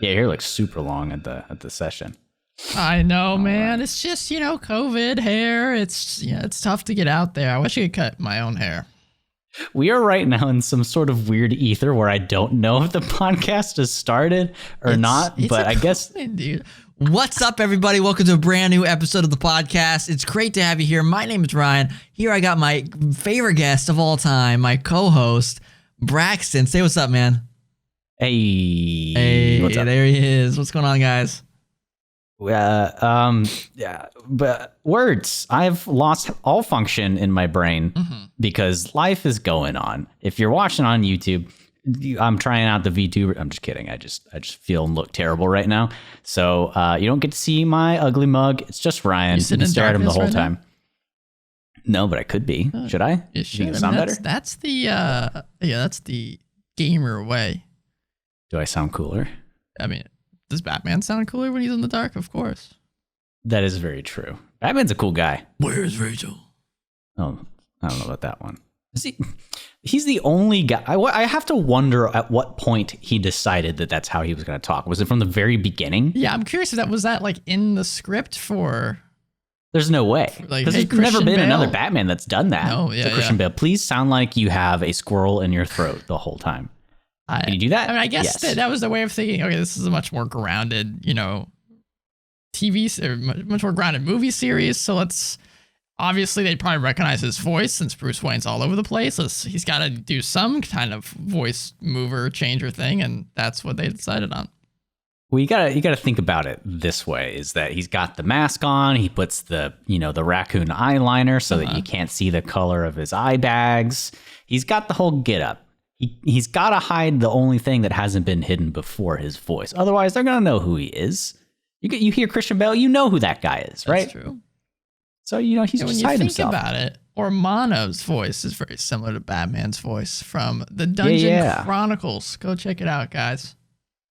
Yeah, your hair looks super long at the session. I know, man. It's just, COVID hair. It's tough to get out there. I wish I could cut my own hair. We are right now in some sort of weird ether where I don't know if the podcast has started or not, but I guess... Dude. What's up, everybody? Welcome to a brand new episode of the podcast. It's great to have you here. My name is Ryan. Here I got my favorite guest of all time, my co-host, Braxton. Say what's up, man. Hey, what's up? There he is. What's going on, guys? Yeah, but words. I've lost all function in my brain because life is going on. If you're watching on YouTube, I'm trying out the VTuber. I'm just kidding. I just feel and look terrible right now. So you don't get to see my ugly mug. It's just Ryan. You can stare at him the whole time. No, but I could be. Should I? You should. Think it sound better? That's the gamer way. Do I sound cooler? I mean, does Batman sound cooler when he's in the dark? Of course. That is very true. Batman's a cool guy. Where's Rachel? Oh, I don't know about that one. He's the only guy. I have to wonder at what point he decided that that's how he was going to talk. Was it from the very beginning? Yeah, I'm curious if was that like in the script for... There's no way. Because there's never been another Batman that's done that. No, yeah, so Christian Bale, please sound like you have a squirrel in your throat the whole time. Can you do that? I mean, I guess that was the way of thinking, okay, this is a much more grounded, TV, or much more grounded movie series. So obviously they'd probably recognize his voice since Bruce Wayne's all over the place. He's got to do some kind of voice mover changer thing. And that's what they decided on. Well, you gotta think about it this way: is that he's got the mask on, he puts the raccoon eyeliner so that you can't see the color of his eye bags. He's got the whole get up. He's got to hide the only thing that hasn't been hidden before, his voice. Otherwise, they're going to know who he is. You hear Christian Bale, you know who that guy is, right? That's true. So, he's just hiding himself. When you think about it, Ormano's voice is very similar to Batman's voice from the Dungeon Chronicles. Go check it out, guys.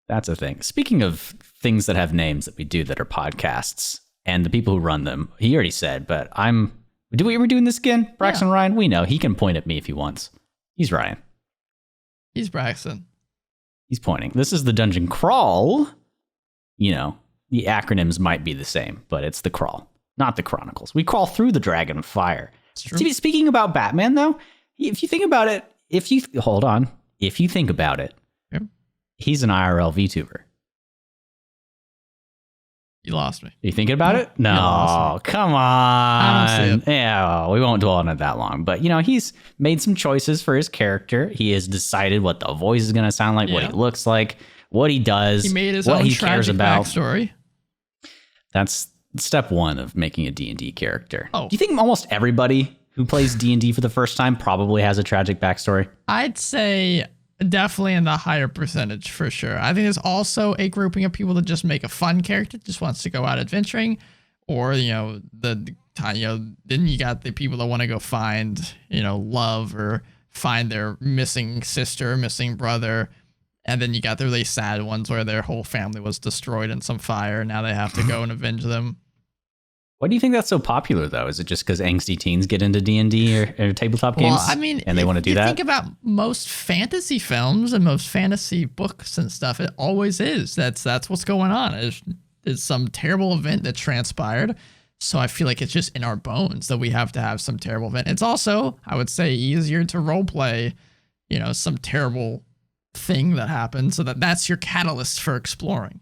That's a thing. Speaking of things that have names that we do that are podcasts and the people who run them, he already said, but do we ever doing this again? Braxton Ryan, we know. He can point at me if he wants. He's Ryan. He's Braxton. He's pointing. This is the Dungeon Crawl. The acronyms might be the same, but it's the Crawl, not the Chronicles. We crawl through the Dragon of Fire. Speaking about Batman, though, if you think about it, if you think about it, he's an IRL VTuber. You lost me. Are you thinking about it? No, come on. I don't see it. Yeah, we won't dwell on it that long. But, he's made some choices for his character. He has decided what the voice is going to sound like, what he looks like, what he does, he made his what own he cares about. Backstory. That's step one of making a D&D character. Oh. Do you think almost everybody who plays D&D for the first time probably has a tragic backstory? I'd say... definitely in the higher percentage for sure. I think there's also a grouping of people that just make a fun character, just wants to go out adventuring, or then you got the people that want to go find love or find their missing sister, missing brother, and then you got the really sad ones where their whole family was destroyed in some fire, and now they have to go and avenge them. Why do you think that's so popular, though? Is it just because angsty teens get into D&D or tabletop games? Well, I mean, and they want to do that? Think about most fantasy films and most fantasy books and stuff. It always is. That's what's going on. It's some terrible event that transpired. So I feel like it's just in our bones that we have to have some terrible event. It's also, I would say, easier to role play, some terrible thing that happened, so that's your catalyst for exploring.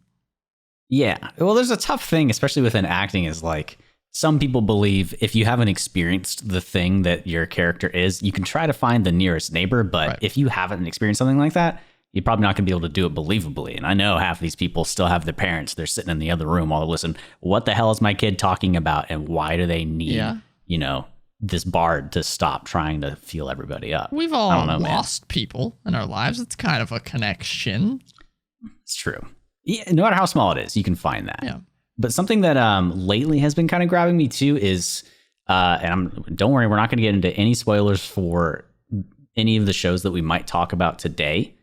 Yeah. Well, there's a tough thing, especially within acting, is like, some people believe if you haven't experienced the thing that your character is, you can try to find the nearest neighbor. But if you haven't experienced something like that, you're probably not going to be able to do it believably. And I know half of these people still have their parents. They're sitting in the other room while they listen. What the hell is my kid talking about? And why do they need, this bard to stop trying to feel everybody up? We've all lost people in our lives. It's kind of a connection. It's true. Yeah, no matter how small it is, you can find that. Yeah. But something that lately has been kind of grabbing me too is, don't worry, we're not going to get into any spoilers for any of the shows that we might talk about today,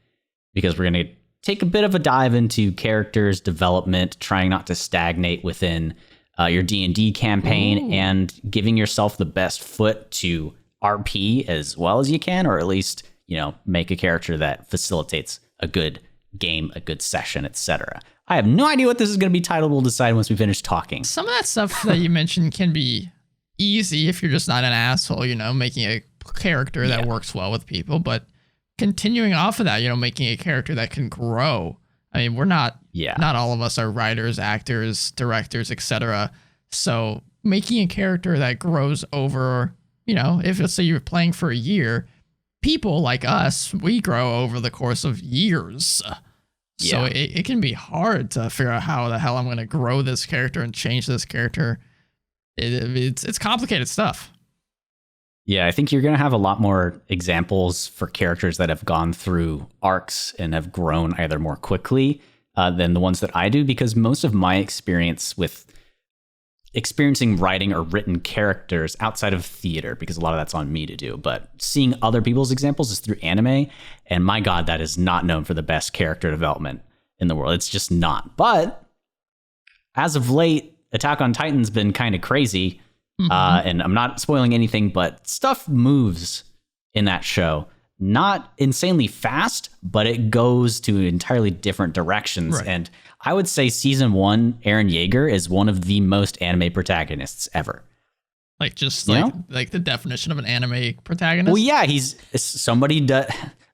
because we're going to take a bit of a dive into characters, development, trying not to stagnate within your D&D campaign, and giving yourself the best foot to RP as well as you can, or at least, make a character that facilitates a good game, a good session, etc. I have no idea what this is going to be titled. We'll decide once we finish talking. Some of that stuff that you mentioned can be easy if you're just not an asshole, making a character that works well with people. But continuing off of that, making a character that can grow. I mean, we're not all of us are writers, actors, directors, etc. So making a character that grows over, if let's say you're playing for a year, people like us, we grow over the course of years. So it can be hard to figure out how the hell I'm going to grow this character and change this character. It's complicated stuff. Yeah, I think you're going to have a lot more examples for characters that have gone through arcs and have grown either more quickly than the ones that I do, because most of my experience with experiencing writing or written characters outside of theater, because a lot of that's on me to do, but seeing other people's examples is through anime. And my God, that is not known for the best character development in the world. It's just not. But as of late, Attack on Titan's been kind of crazy. And I'm not spoiling anything, but stuff moves in that show. Not insanely fast, but it goes to entirely different directions. Right. And I would say season 1, Eren Yeager is one of the most anime protagonists ever. Like the definition of an anime protagonist? Well, yeah, he's somebody,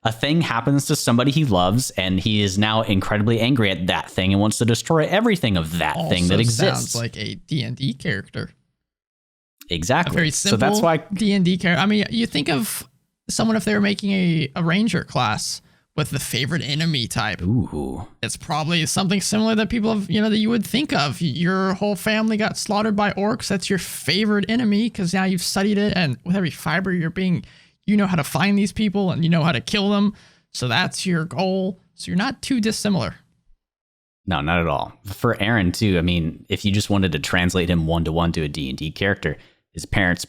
a thing happens to somebody he loves, and he is now incredibly angry at that thing and wants to destroy everything of that thing that exists. Sounds like a D&D character. Exactly. A very simple so that's why D&D character. I mean, you think of someone if they were making a ranger class with the favorite enemy type. Ooh. It's probably something similar that people have, that you would think of. Your whole family got slaughtered by orcs. That's your favorite enemy because now you've studied it, and with every fiber you know how to find these people and you know how to kill them. So that's your goal. So you're not too dissimilar. No, not at all. For Eren too, I mean, if you just wanted to translate him 1-to-1 to a D&D character, his parents,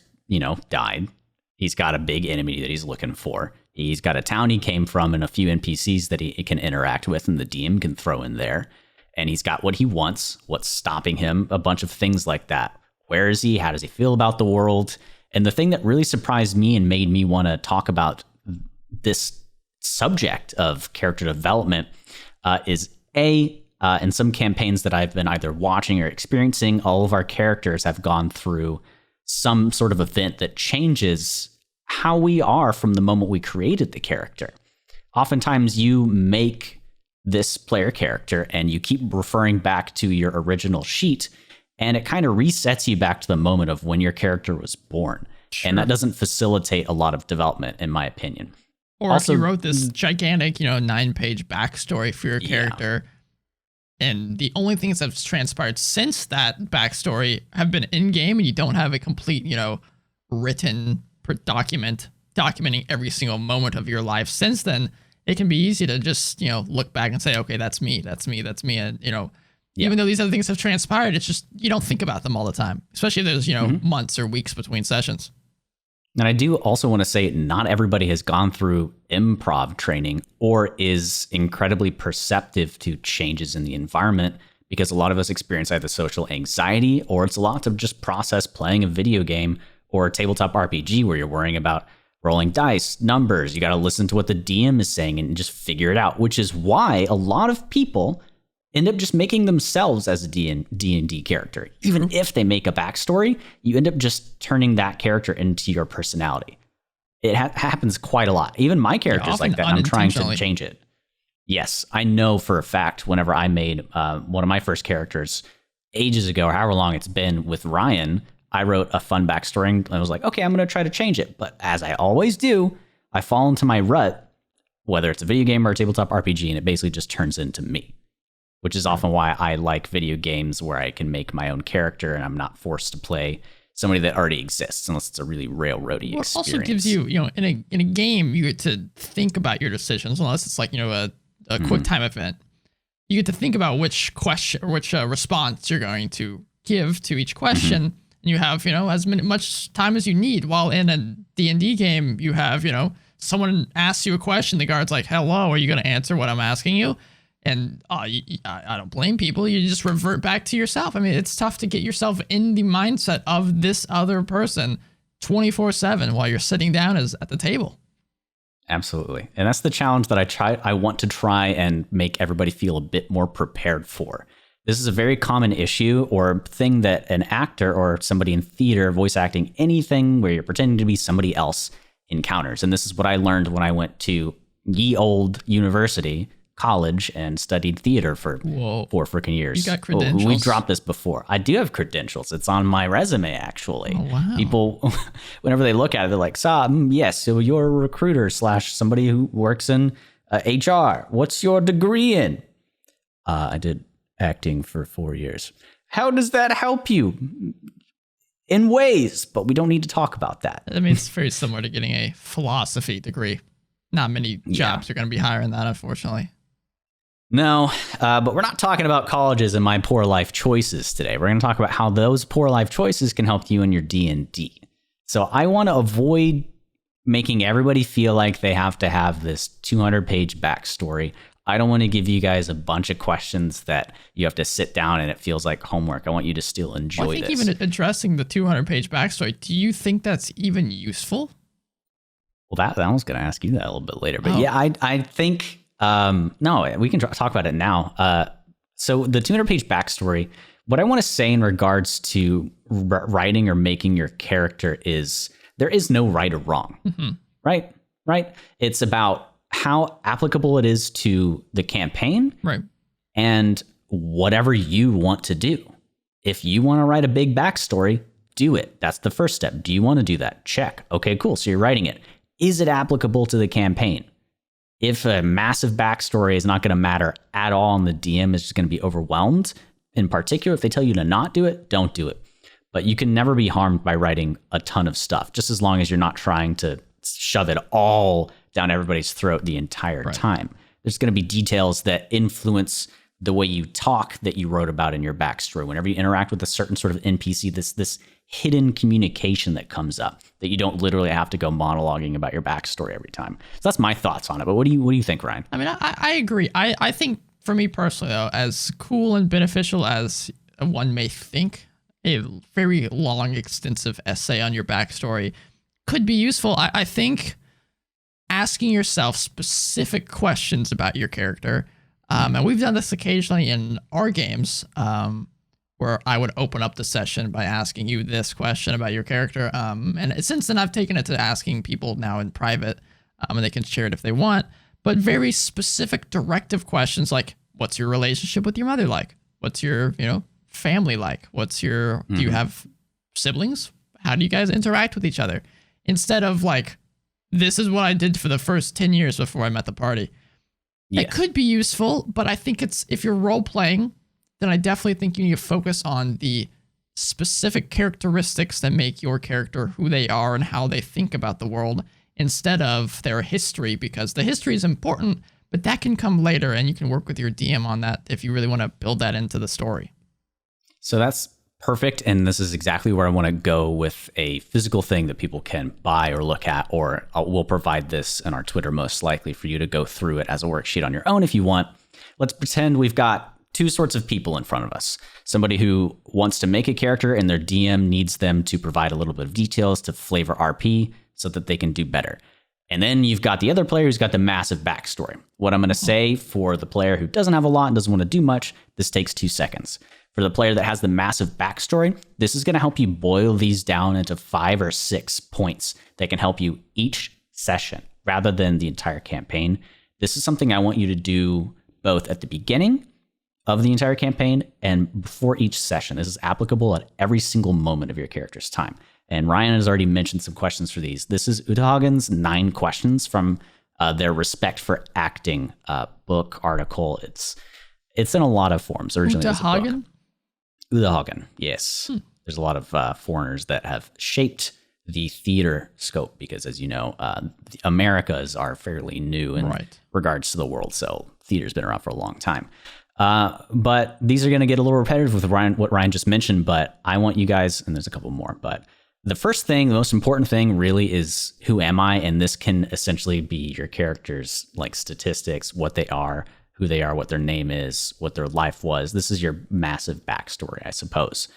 died. He's got a big enemy that he's looking for. He's got a town he came from and a few NPCs that he can interact with and the DM can throw in there. And he's got what he wants, what's stopping him, a bunch of things like that. Where is he? How does he feel about the world? And the thing that really surprised me and made me want to talk about this subject of character development is in some campaigns that I've been either watching or experiencing, all of our characters have gone through some sort of event that changes how we are from the moment we created the character. Oftentimes you make this player character and you keep referring back to your original sheet, and it kind of resets you back to the moment of when your character was born. Sure. And that doesn't facilitate a lot of development, in my opinion. Or also, if you wrote this gigantic, 9-page backstory for your character, and the only things that have transpired since that backstory have been in-game, and you don't have a complete, written documenting every single moment of your life since then, it can be easy to just, look back and say, okay, that's me. And, even though these other things have transpired, it's just, you don't think about them all the time, especially if there's, months or weeks between sessions. And I do also want to say not everybody has gone through improv training or is incredibly perceptive to changes in the environment, because a lot of us experience either social anxiety or it's a lot to just process playing a video game or a tabletop RPG where you're worrying about rolling dice, numbers. You got to listen to what the DM is saying and just figure it out, which is why a lot of people end up just making themselves as a D&D character. Even if they make a backstory, you end up just turning that character into your personality. It happens quite a lot. Even my character's like that, and I'm trying to change it. Yes, I know for a fact whenever I made one of my first characters ages ago, or however long it's been with Ryan, I wrote a fun backstory and I was like, okay, I'm going to try to change it. But as I always do, I fall into my rut, whether it's a video game or a tabletop RPG, and it basically just turns into me. Which is often why I like video games where I can make my own character and I'm not forced to play somebody that already exists unless it's a really railroady experience. It also gives you, in a game, you get to think about your decisions, unless it's like, a quick time event. You get to think about which question or which response you're going to give to each question. And you have, as much time as you need. While in a D&D game, you have, someone asks you a question. The guard's like, hello, are you going to answer what I'm asking you? And I don't blame people. You just revert back to yourself. I mean, it's tough to get yourself in the mindset of this other person 24/7 while you're sitting down at the table. Absolutely. And that's the challenge that I want to try and make everybody feel a bit more prepared for. This is a very common issue or thing that an actor or somebody in theater, voice acting, anything where you're pretending to be somebody else encounters. And this is what I learned when I went to ye old university, college, and studied theater for 4 freaking years. You got credentials? We dropped this before. I do have credentials. It's on my resume, actually. Oh, wow. People, whenever they look at it, they're like, yes, so you're a recruiter / somebody who works in HR. What's your degree in? I did acting for 4 years. How does that help you? In ways, but we don't need to talk about that. I mean, it's very similar to getting a philosophy degree. Not many jobs are going to be hiring that, unfortunately. No, but we're not talking about colleges and my poor life choices today. We're going to talk about how those poor life choices can help you in your D&D. So I want to avoid making everybody feel like they have to have this 200-page backstory. I don't want to give you guys a bunch of questions that you have to sit down and it feels like homework. I want you to still enjoy this. I think even addressing the 200-page backstory, do you think that's even useful? Well, I was going to ask you that a little bit later. But yeah, I think... no, we can talk about it now. So the 200-page backstory, what I want to say in regards to writing or making your character is there is no right or wrong, right? It's about how applicable it is to the campaign, right? And whatever you want to do. If you want to write a big backstory, do it. That's the first step. Do you want to do that? Check. Okay, cool. So you're writing it. Is it applicable to the campaign? If a massive backstory is not going to matter at all and the DM is just going to be overwhelmed, in particular, if they tell you to not do it, don't do it. But you can never be harmed by writing a ton of stuff, just as long as you're not trying to shove it all down everybody's throat the entire time. There's going to be details that influence the way you talk that you wrote about in your backstory. Whenever you interact with a certain sort of NPC, this hidden communication that comes up that you don't literally have to go monologuing about your backstory every time. So that's my thoughts on it. But what do you think, Ryan? I mean, I agree. I think for me personally, though, as cool and beneficial as one may think, a very long, extensive essay on your backstory could be useful. I think asking yourself specific questions about your character, and we've done this occasionally in our games, where I would open up the session by asking you this question about your character. And since then, I've taken it to asking people now in private, and they can share it if they want, but very specific directive questions like, what's your relationship with your mother like? What's your, family like? What's your, do you have siblings? How do you guys interact with each other? Instead of like, this is what I did for the first 10 years before I met the party. Yes. It could be useful, but I think if you're role playing, then I definitely think you need to focus on the specific characteristics that make your character who they are and how they think about the world instead of their history, because the history is important, but that can come later and you can work with your DM on that if you really want to build that into the story. So that's perfect. And this is exactly where I want to go with a physical thing that people can buy or look at, or we'll provide this in our Twitter most likely for you to go through it as a worksheet on your own if you want. Let's pretend we've got two sorts of people in front of us. Somebody who wants to make a character and their DM needs them to provide a little bit of details to flavor RP so that they can do better. And then you've got the other player who's got the massive backstory. What I'm going to say for the player who doesn't have a lot and doesn't want to do much, this takes 2 seconds. For the player that has the massive backstory, this is going to help you boil these down into 5 or 6 points that can help you each session rather than the entire campaign. This is something I want you to do both at the beginning of the entire campaign and before each session. This is applicable at every single moment of your character's time. And Ryan has already mentioned some questions for these. This is Udahagen's 9 questions from their Respect for Acting book article. It's in a lot of forms. Originally, Udahagen? Udahagen, yes. There's a lot of foreigners that have shaped the theater scope because, as you know, the Americas are fairly new in regards to the world. So theater's been around for a long time. But these are going to get a little repetitive with what Ryan just mentioned, but I want you guys, and there's a couple more, but the first thing, the most important thing really is who am I? And this can essentially be your character's like statistics, what they are, who they are, what their name is, what their life was. This is your massive backstory, I suppose.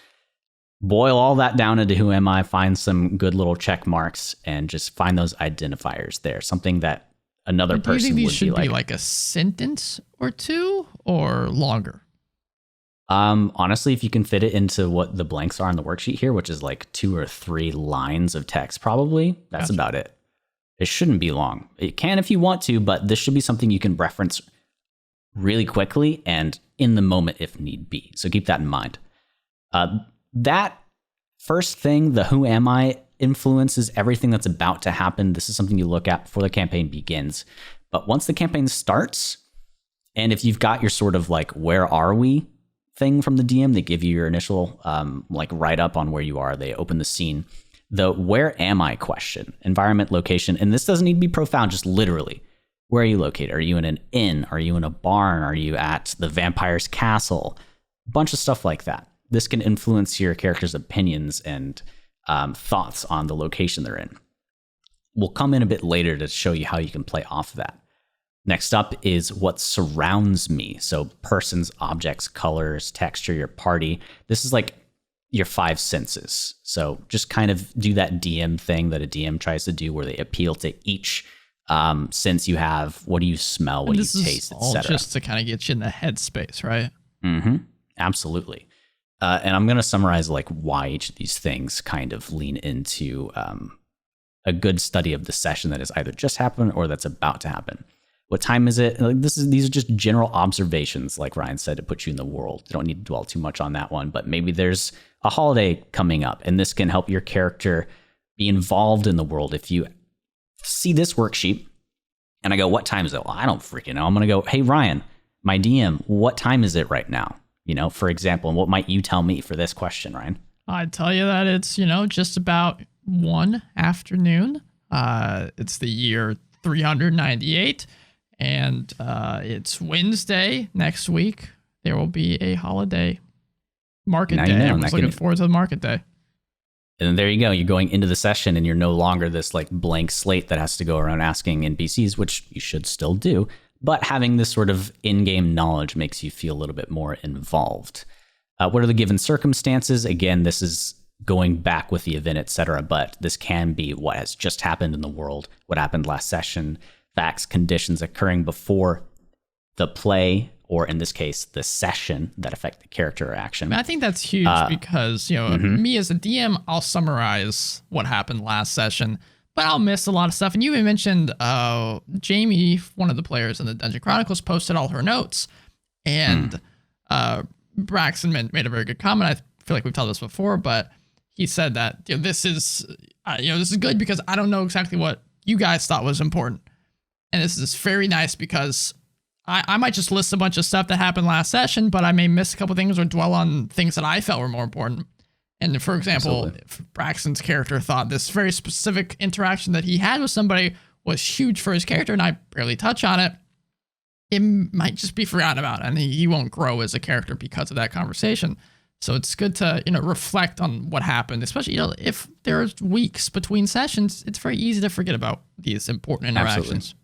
Boil all that down into who am I, find some good little check marks, and just find those identifiers there. Something that another Do you person think these would should be be like a sentence or two or longer? Honestly, if you can fit it into what the blanks are on the worksheet here, which is like 2 or 3 lines of text, probably, that's about it. It shouldn't be long. It can if you want to, but this should be something you can reference really quickly and in the moment if need be. So keep that in mind. That first thing, the who am I, influences everything that's about to happen. This is something you look at before the campaign begins. But once the campaign starts, and if you've got your sort of like, where are we thing from the DM, they give you your initial like write up on where you are. They open the scene. The where am I question, environment, location, and this doesn't need to be profound, just literally. Where are you located? Are you in an inn? Are you in a barn? Are you at the vampire's castle? A bunch of stuff like that. This can influence your character's opinions and thoughts on the location they're in. We'll come in a bit later to show you how you can play off of that. Next up is what surrounds me. So persons, objects, colors, texture, your party. This is like your 5 senses. So just kind of do that DM thing that a DM tries to do where they appeal to each sense you have. What do you smell? What do you taste, etc. Just to kind of get you in the headspace, right? Mm-hmm. Absolutely. And I'm going to summarize like why each of these things kind of lean into a good study of the session that has either just happened or that's about to happen. What time is it? Like these are just general observations, like Ryan said, to put you in the world. You don't need to dwell too much on that one, but maybe there's a holiday coming up, and this can help your character be involved in the world. If you see this worksheet, and I go, what time is it? Well, I don't freaking know. I'm going to go, hey, Ryan, my DM, what time is it right now? You know, for example, and what might you tell me for this question, Ryan? I'd tell you that it's, just about 1 afternoon. It's the year 398. And it's Wednesday next week. There will be a holiday market day. I'm just looking forward to the market day. And there you go. You're going into the session and you're no longer this like blank slate that has to go around asking NPCs, which you should still do. But having this sort of in-game knowledge makes you feel a little bit more involved. What are the given circumstances? Again, this is going back with the event, etc. But this can be what has just happened in the world, what happened last session, facts, conditions occurring before the play, or in this case, the session that affect the character or action. I think that's huge because, me as a DM, I'll summarize what happened last session, but I'll miss a lot of stuff. And you even mentioned Jamie, one of the players in the Dungeon Chronicles, posted all her notes. And Braxton made a very good comment. I feel like we've told this before, but he said that this is good because I don't know exactly what you guys thought was important. And this is very nice because I might just list a bunch of stuff that happened last session, but I may miss a couple things or dwell on things that I felt were more important. And for example, if Braxton's character thought this very specific interaction that he had with somebody was huge for his character and I barely touch on it, it might just be forgotten about and he won't grow as a character because of that conversation. So it's good to, reflect on what happened, especially, if there's weeks between sessions, it's very easy to forget about these important interactions. Absolutely.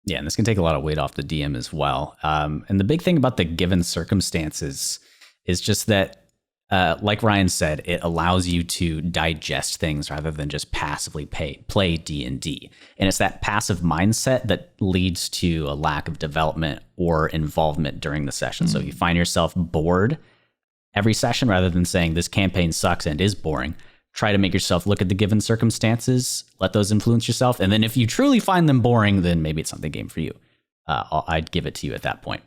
Yeah, and this can take a lot of weight off the DM as well. And the big thing about the given circumstances is just that, like Ryan said, it allows you to digest things rather than just passively play D&D. And it's that passive mindset that leads to a lack of development or involvement during the session. So if you find yourself bored every session rather than saying this campaign sucks and is boring, try to make yourself look at the given circumstances, let those influence yourself. And then if you truly find them boring, then maybe it's not the game for you. I'd give it to you at that point.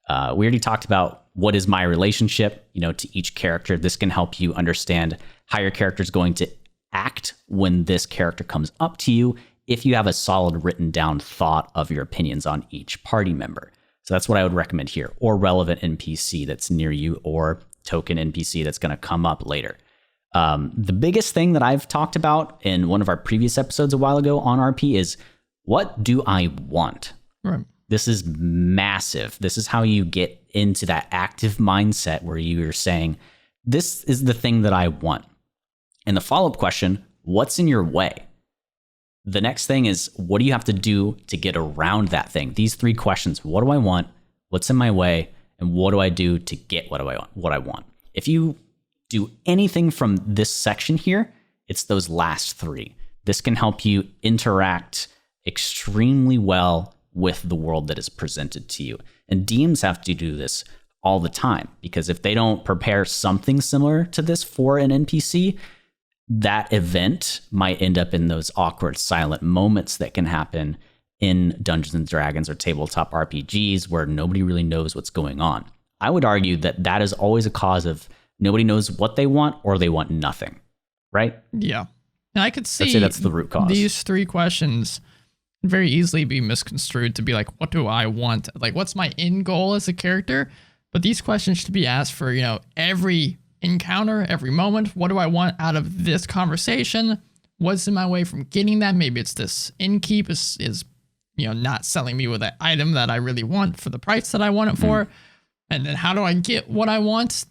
We already talked about what is my relationship, to each character. This can help you understand how your character is going to act when this character comes up to you, if you have a solid written down thought of your opinions on each party member. So that's what I would recommend here, or relevant NPC that's near you, or token NPC that's going to come up later. The biggest thing that I've talked about in one of our previous episodes a while ago on RP is, what do I want? Right. This is massive. This is how you get into that active mindset where you're saying, this is the thing that I want. And the follow-up question, what's in your way? The next thing is, what do you have to do to get around that thing? These 3 questions: what do I want? What's in my way? And what do I do to get what I want? If you do anything from this section here, it's those last 3. This can help you interact extremely well with the world that is presented to you. And DMs have to do this all the time, because if they don't prepare something similar to this for an NPC, that event might end up in those awkward silent moments that can happen in Dungeons and Dragons or tabletop RPGs where nobody really knows what's going on. I would argue that that is always a cause of nobody knows what they want or they want nothing, right? Yeah. And I could see I'd say that's the root cause. These three questions very easily be misconstrued to be like, what do I want? Like, what's my end goal as a character? But these questions should be asked for, every encounter, every moment. What do I want out of this conversation? What's in my way from getting that? Maybe it's this innkeep is not selling me with an item that I really want for the price that I want it for. And then how do I get what I want?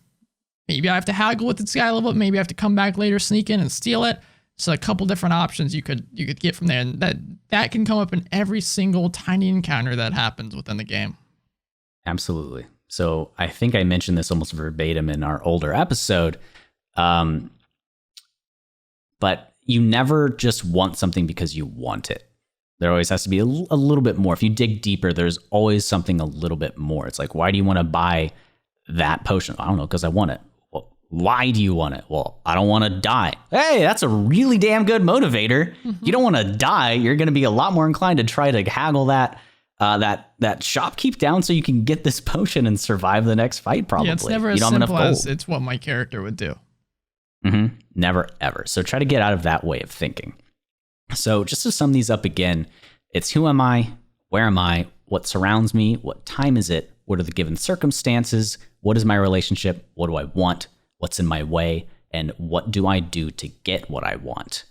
Maybe I have to haggle with this guy a little bit. Maybe I have to come back later, sneak in and steal it. So a couple different options you could get from there. And that can come up in every single tiny encounter that happens within the game. Absolutely. So I think I mentioned this almost verbatim in our older episode. But you never just want something because you want it. There always has to be a little bit more. If you dig deeper, there's always something a little bit more. It's like, why do you want to buy that potion? I don't know, because I want it. Well, why do you want it? Well, I don't want to die. Hey, that's a really damn good motivator. You don't want to die. You're going to be a lot more inclined to try to haggle that shopkeep down so you can get this potion and survive the next fight, probably. Yeah, it's never as simple as it's what my character would do. Never, ever. So try to get out of that way of thinking. So just to sum these up again, it's who am I? Where am I? What surrounds me? What time is it? What are the given circumstances? What is my relationship? What do I want? What's in my way? And what do I do to get what I want?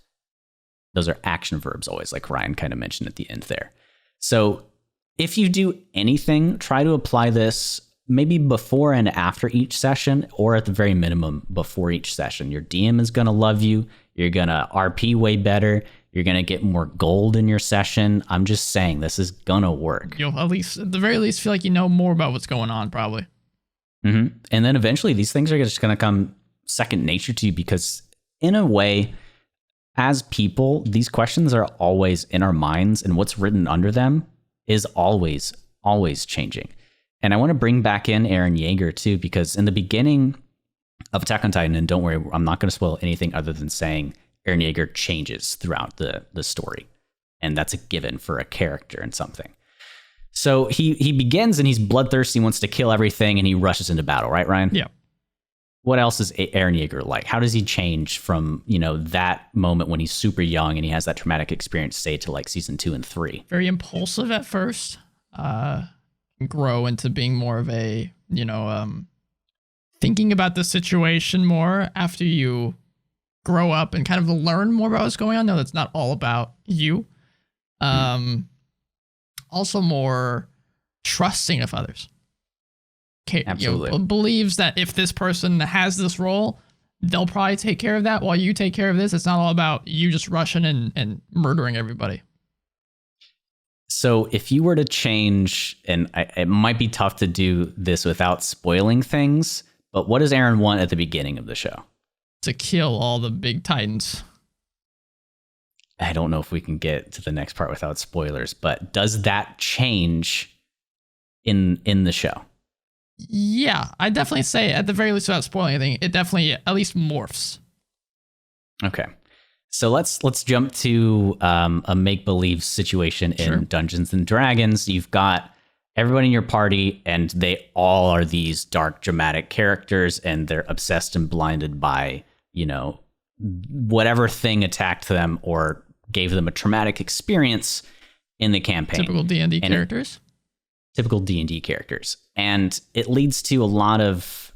Those are action verbs always, like Ryan kind of mentioned at the end there. So if you do anything, try to apply this maybe before and after each session, or at the very minimum before each session. Your DM is going to love you. You're going to RP way better. You're going to get more gold in your session. I'm just saying, this is going to work. You'll at the very least feel like you know more about what's going on, probably. And then eventually these things are just going to come second nature to you, because in a way, as people, these questions are always in our minds, and what's written under them is always changing. And I want to bring back in Eren Yeager too, because in the beginning of Attack on Titan, and don't worry, I'm not going to spoil anything other than saying Eren Yeager changes throughout the story. And that's a given for a character and something. So he begins and he's bloodthirsty, wants to kill everything, and he rushes into battle, right, Ryan? Yeah. What else is Eren Yeager like? How does he change from, that moment when he's super young and he has that traumatic experience, say, to like season 2 and 3? Very impulsive at first. Grow into being more of a, thinking about the situation more after you grow up and kind of learn more about what's going on. No, that's not all about you. Also more trusting of others. Absolutely. Believes that if this person has this role, they'll probably take care of that while you take care of this. It's not all about you just rushing and murdering everybody. So if you were to change, and it might be tough to do this without spoiling things, but what does Eren want at the beginning of the show? To kill all the big titans. I don't know if we can get to the next part without spoilers, but does that change in the show? Yeah, I definitely say, at the very least, without spoiling anything, it definitely at least morphs. Okay. So let's jump to a make-believe situation in Dungeons and Dragons. You've got everyone in your party, and they all are these dark, dramatic characters, and they're obsessed and blinded by, whatever thing attacked them or gave them a traumatic experience in the campaign. Typical D&D characters. Typical D&D characters. And it leads to a lot of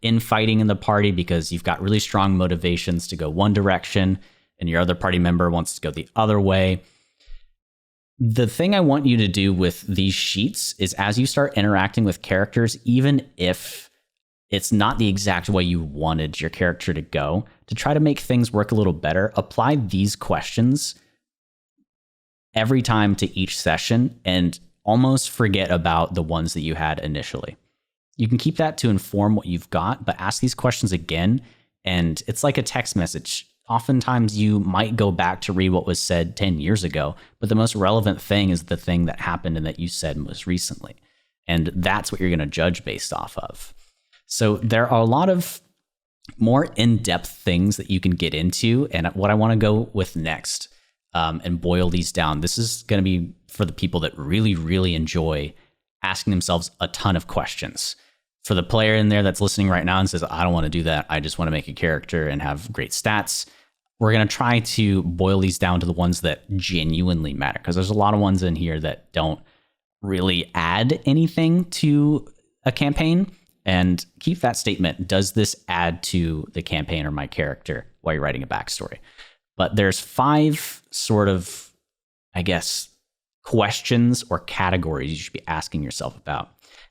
infighting in the party, because you've got really strong motivations to go one direction, and your other party member wants to go the other way. The thing I want you to do with these sheets is, as you start interacting with characters, even if it's not the exact way you wanted your character to go, to try to make things work a little better, apply these questions every time to each session and almost forget about the ones that you had initially. You can keep that to inform what you've got, but ask these questions again, and it's like a text message oftentimes you might go back to read what was said 10 years ago, but the most relevant thing is the thing that happened and that you said most recently. And that's what you're going to judge based off of. So there are a lot of more in-depth things that you can get into. And what I want to go with next, and boil these down, this is going to be for the people that really, really enjoy asking themselves a ton of questions. For the player in there that's listening right now and says, I don't want to do that, I just want to make a character and have great stats, we're going to try to boil these down to the ones that genuinely matter, because there's a lot of ones in here that don't really add anything to a campaign. And keep that statement, does this add to the campaign or my character while you're writing a backstory? But there's 5 sort of, I guess, questions or categories you should be asking yourself about.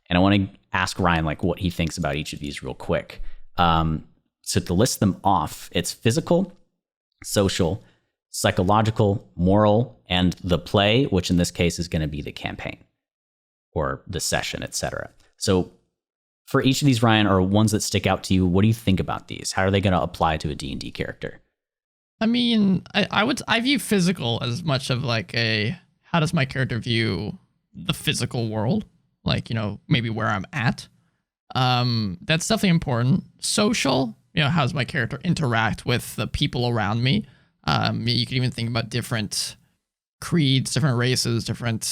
And I want to ask Ryan like what he thinks about each of these real quick. So to list them off, it's physical, social, psychological, moral, and the play, which in this case is going to be the campaign or the session, etc. So for each of these, Ryan, are ones that stick out to you. What do you think about these? How are they going to apply to a D&D character? I mean, I view physical as much of like a, how does my character view the physical world? Like, maybe where I'm at. That's definitely important. Social, how does my character interact with the people around me? You could even think about different creeds, different races, different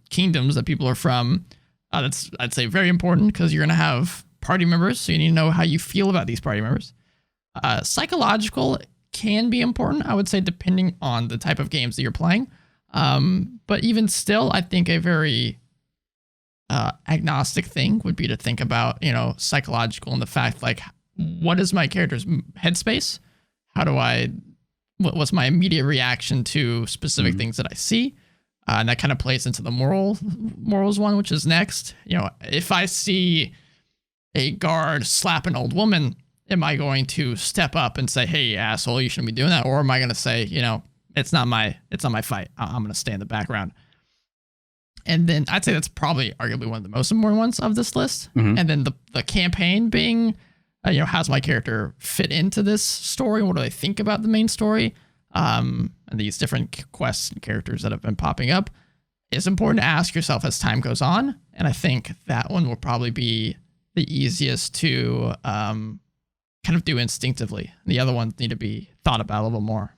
kingdoms that people are from. That's, I'd say, very important, because you're going to have party members, so you need to know how you feel about these party members. Psychological can be important, I would say, depending on the type of games that you're playing. But even still, I think a very agnostic thing would be to think about, psychological and the fact, like, what is my character's headspace? What's my immediate reaction to specific things that I see? And that kind of plays into the morals one, which is next. If I see a guard slap an old woman, am I going to step up and say, "Hey, asshole, you shouldn't be doing that"? Or am I going to say, it's not my fight. I'm going to stay in the background. And then I'd say that's probably arguably one of the most important ones of this list. Mm-hmm. And then the campaign being, how's my character fit into this story? What do they think about the main story? And these different quests and characters that have been popping up. It's important to ask yourself as time goes on. And I think that one will probably be the easiest to kind of do instinctively. The other ones need to be thought about a little more.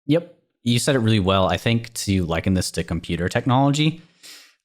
Yep. You said it really well. I think to liken this to computer technology,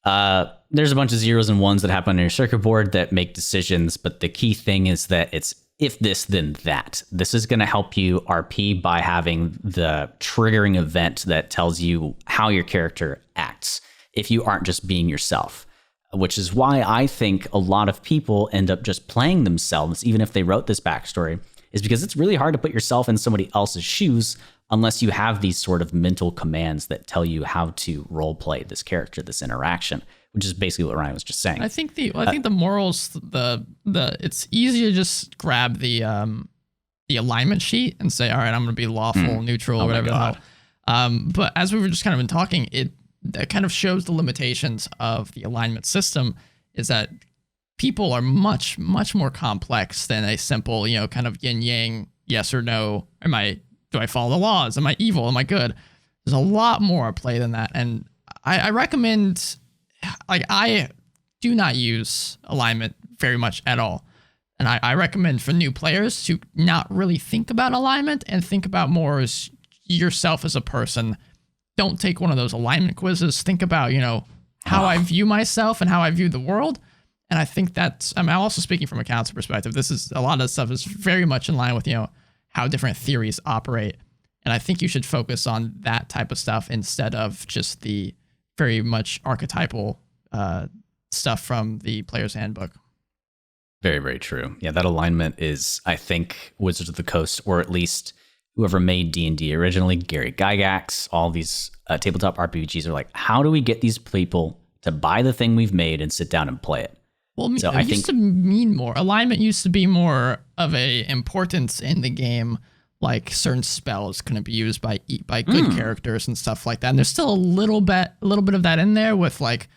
there's a bunch of zeros and ones that happen on your circuit board that make decisions. But the key thing is that it's if this, then that. This is going to help you RP by having the triggering event that tells you how your character acts if you aren't just being yourself, which is why I think a lot of people end up just playing themselves, even if they wrote this backstory, is because it's really hard to put yourself in somebody else's shoes unless you have these sort of mental commands that tell you how to role play this character, this interaction, which is basically what Ryan was just saying. I think the morals, it's easy to just grab the alignment sheet and say, all right, I'm going to be lawful, neutral, or whatever the hell. But as we were just kind of been talking, it kind of shows the limitations of the alignment system, is that people are much, much more complex than a simple, kind of yin yang, yes or no. Do I follow the laws? Am I evil? Am I good? There's a lot more at play than that. And I recommend, I do not use alignment very much at all. And I recommend for new players to not really think about alignment and think about more as yourself as a person. Don't take one of those alignment quizzes. Think about, how I view myself and how I view the world. And I think that's, I'm also speaking from a counselor perspective. This is, a lot of this stuff is very much in line with, how different theories operate. And I think you should focus on that type of stuff instead of just the very much archetypal stuff from the player's handbook. Very, very true. Yeah, that alignment is, I think, Wizards of the Coast, or at least whoever made D&D originally, Gary Gygax, all these tabletop RPGs are like, how do we get these people to buy the thing we've made and sit down and play it? Well, so it used to mean more. Alignment used to be more of a importance in the game, like certain spells couldn't be used by good characters and stuff like that. And there's still a little bit of that in there with like,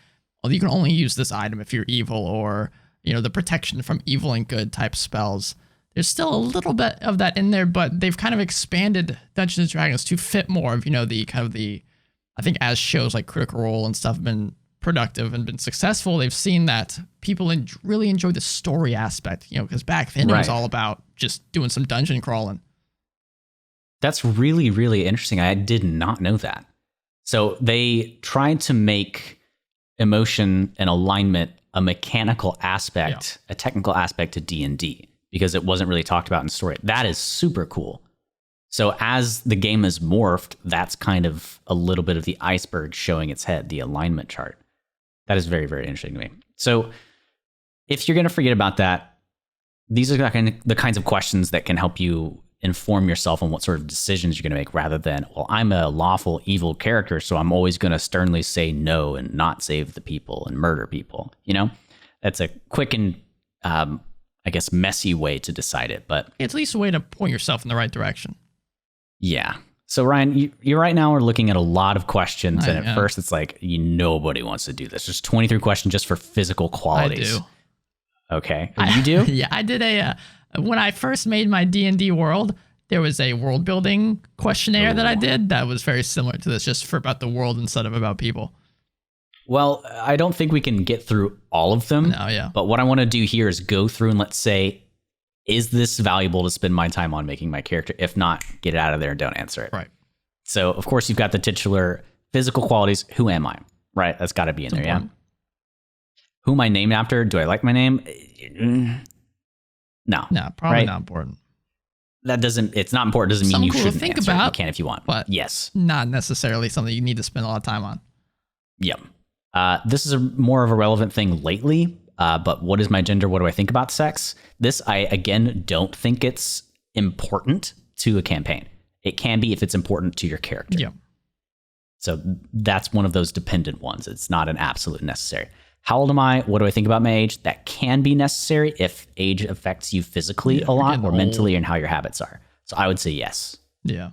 well, you can only use this item if you're evil, or the protection from evil and good type spells. There's still a little bit of that in there, but they've kind of expanded Dungeons & Dragons to fit more of, I think as shows like Critical Role and stuff have been productive and been successful, they've seen that people really enjoy the story aspect, because back then it was all about just doing some dungeon crawling. That's really, really interesting. I did not know that. So they tried to make emotion and alignment a mechanical aspect, a technical aspect to D&D, because it wasn't really talked about in story. That is super cool. So as the game has morphed, that's kind of a little bit of the iceberg showing its head, the alignment chart. That is very, very interesting to me. So if you're going to forget about that, these are the kinds of questions that can help you inform yourself on what sort of decisions you're going to make, rather than, well, I'm a lawful evil character, so I'm always going to sternly say no and not save the people and murder people. That's a quick and I guess messy way to decide it, but it's at least a way to point yourself in the right direction. Yeah. So Ryan, you right now are looking at a lot of questions, and at first it's like nobody wants to do this. There's 23 questions just for physical qualities. I do. Okay. You do? Yeah, I did when I first made my D&D world, there was a world building questionnaire that I did that was very similar to this, just for about the world instead of about people. Well, I don't think we can get through all of them. No, yeah. But what I want to do here is go through and let's say, is this valuable to spend my time on making my character? If not, get it out of there and don't answer it. Right. So, of course, you've got the titular physical qualities. Who am I? Right? That's got to be in there, yeah? Who am I named after? Do I like my name? No. No, probably not important. It's not important. Doesn't mean you shouldn't think answer about. You can if you want. But yes. Not necessarily something you need to spend a lot of time on. Yep. This is more of a relevant thing lately. But what is my gender? What do I think about sex? This, I, again, don't think it's important to a campaign. It can be if it's important to your character. Yeah. So that's one of those dependent ones. It's not an absolute necessary. How old am I? What do I think about my age? That can be necessary if age affects you physically a lot or mentally and how your habits are. So I would say yes. Yeah.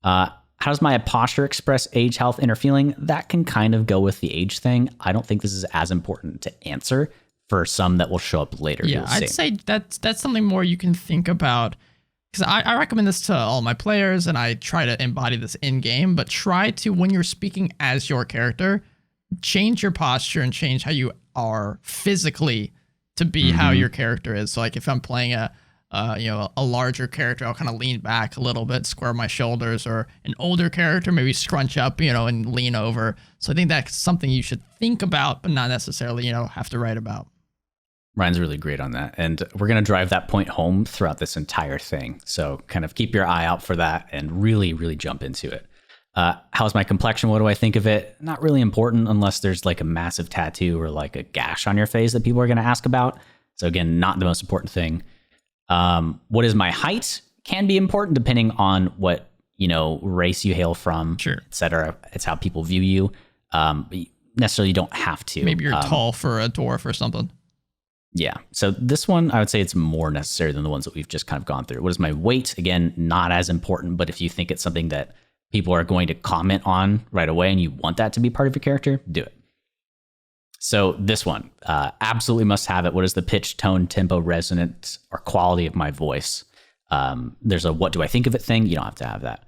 How does my posture express age, health, inner feeling? That can kind of go with the age thing. I don't think this is as important to answer for some that will show up later. Yeah, I'd say that's something more you can think about. Because I recommend this to all my players, and I try to embody this in-game, but try to, when you're speaking as your character, change your posture and change how you are physically to be how your character is. So like if I'm playing a larger character, I'll kind of lean back a little bit, square my shoulders, or an older character, maybe scrunch up, and lean over. So I think that's something you should think about, but not necessarily, have to write about. Ryan's really great on that. And we're going to drive that point home throughout this entire thing. So kind of keep your eye out for that and really, really jump into it. How's my complexion? What do I think of it? Not really important unless there's like a massive tattoo or like a gash on your face that people are going to ask about. So again, not the most important thing. What is my height? Can be important depending on what, race you hail from, sure, et cetera. It's how people view you. But you necessarily don't have to. Maybe you're tall for a dwarf or something. Yeah. So this one, I would say it's more necessary than the ones that we've just kind of gone through. What is my weight? Again, not as important, but if you think it's something that people are going to comment on right away and you want that to be part of your character, do it. So this one, absolutely must have it. What is the pitch, tone, tempo, resonance, or quality of my voice? There's a what do I think of it thing. You don't have to have that.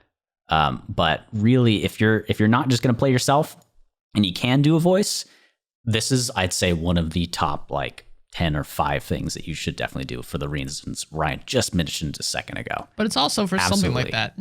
But really, if you're not just going to play yourself and you can do a voice, this is, I'd say, one of the top 10 or 5 things that you should definitely do for the reasons Ryan just mentioned a second ago. But it's also for something like that.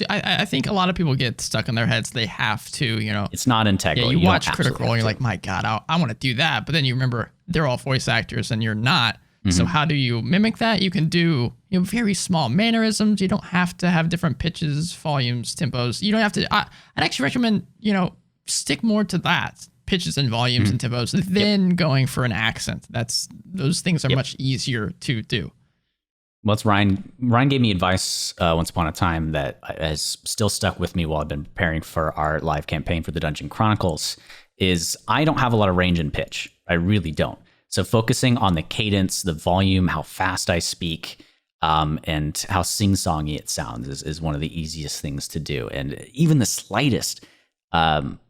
I think a lot of people get stuck in their heads. They have to, It's not integral. Yeah, you watch Critical Role and you're like, my God, I want to do that. But then you remember they're all voice actors and you're not. Mm-hmm. So how do you mimic that? You can do very small mannerisms. You don't have to have different pitches, volumes, tempos. You don't have to. I'd actually recommend, stick more to that. Pitches and volumes and tempos, then going for an accent. Those things are much easier to do. Well, it's Ryan. Ryan gave me advice once upon a time that has still stuck with me while I've been preparing for our live campaign for the Dungeon Chronicles, is I don't have a lot of range and pitch. I really don't. So focusing on the cadence, the volume, how fast I speak, and how sing-songy it sounds is one of the easiest things to do. And even the slightest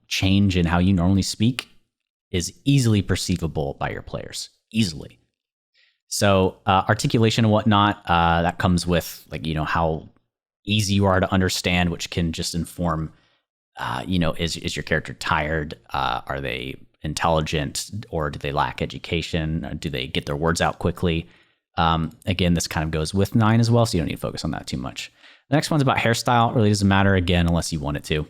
change in how you normally speak is easily perceivable by your players. Easily. So articulation and whatnot, that comes with like, how easy you are to understand, which can just inform, is your character tired? Are they intelligent, or do they lack education? Do they get their words out quickly? Again, this kind of goes with 9 as well, so you don't need to focus on that too much. The next one's about hairstyle. It really doesn't matter, again, unless you want it to.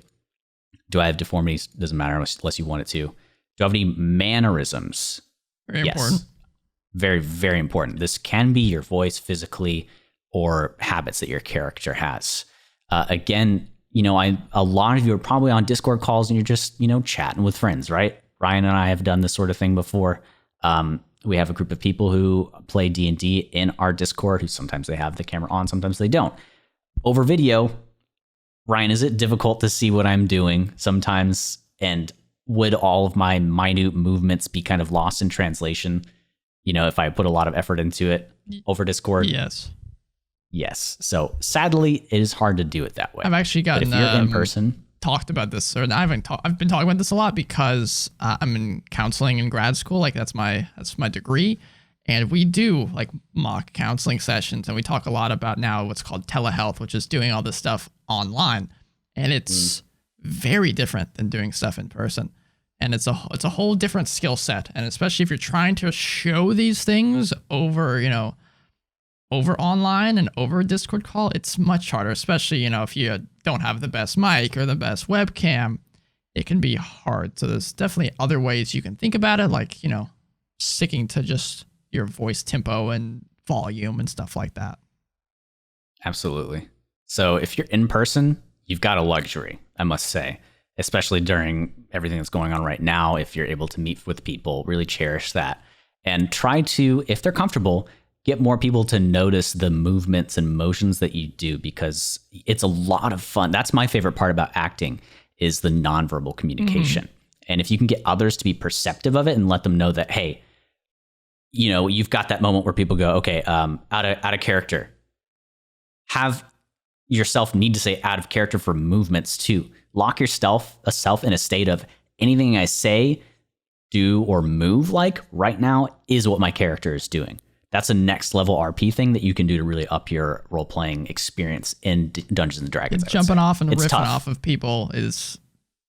Do I have deformities? Doesn't matter unless you want it to. Do I have any mannerisms? Very important. Very, very important. This can be your voice physically or habits that your character has. Again, a lot of you are probably on Discord calls and you're just, chatting with friends, right? Ryan and I have done this sort of thing before. We have a group of people who play D&D in our Discord who sometimes they have the camera on, sometimes they don't. Over video, Ryan, is it difficult to see what I'm doing sometimes? And would all of my minute movements be kind of lost in translation, if I put a lot of effort into it over Discord? Yes. So sadly, it is hard to do it that way. I've actually gotten, but if you're in person, talked about this, or I've been talking about this a lot because I'm in counseling in grad school. Like that's my degree. And we do like mock counseling sessions, and we talk a lot about now what's called telehealth, which is doing all this stuff online. And it's very different than doing stuff in person. And it's a whole different skill set. And especially if you're trying to show these things over, over online and over a Discord call, it's much harder, especially, if you don't have the best mic or the best webcam, it can be hard. So there's definitely other ways you can think about it, like, sticking to just your voice tempo and volume and stuff like that. Absolutely. So if you're in person, you've got a luxury, I must say, especially during everything that's going on right now. If you're able to meet with people, really cherish that and try to, if they're comfortable, get more people to notice the movements and motions that you do, because it's a lot of fun. That's my favorite part about acting, is the nonverbal communication. And if you can get others to be perceptive of it and let them know that, hey, you've got that moment where people go, okay, out of character. Have yourself need to say out of character for movements too. Lock yourself in a state of anything I say, do, or move like right now is what my character is doing. That's a next level RP thing that you can do to really up your role playing experience in Dungeons and Dragons. Jumping off and riffing off of people is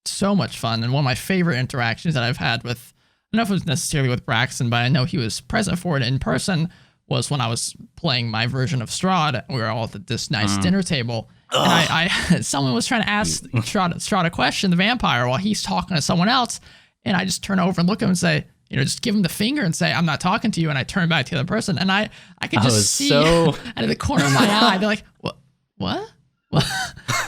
so much fun. And one of my favorite interactions that I've had with, I don't know if it was necessarily with Braxton, but I know he was present for it in person, was when I was playing my version of Strahd. We were all at this nice dinner table. Ugh. And I someone was trying to ask Strahd a question, the vampire, while he's talking to someone else. And I just turn over and look at him and say, just give him the finger and say, I'm not talking to you. And I turn back to the other person. And I could just see out of the corner of my eye, they're like, what?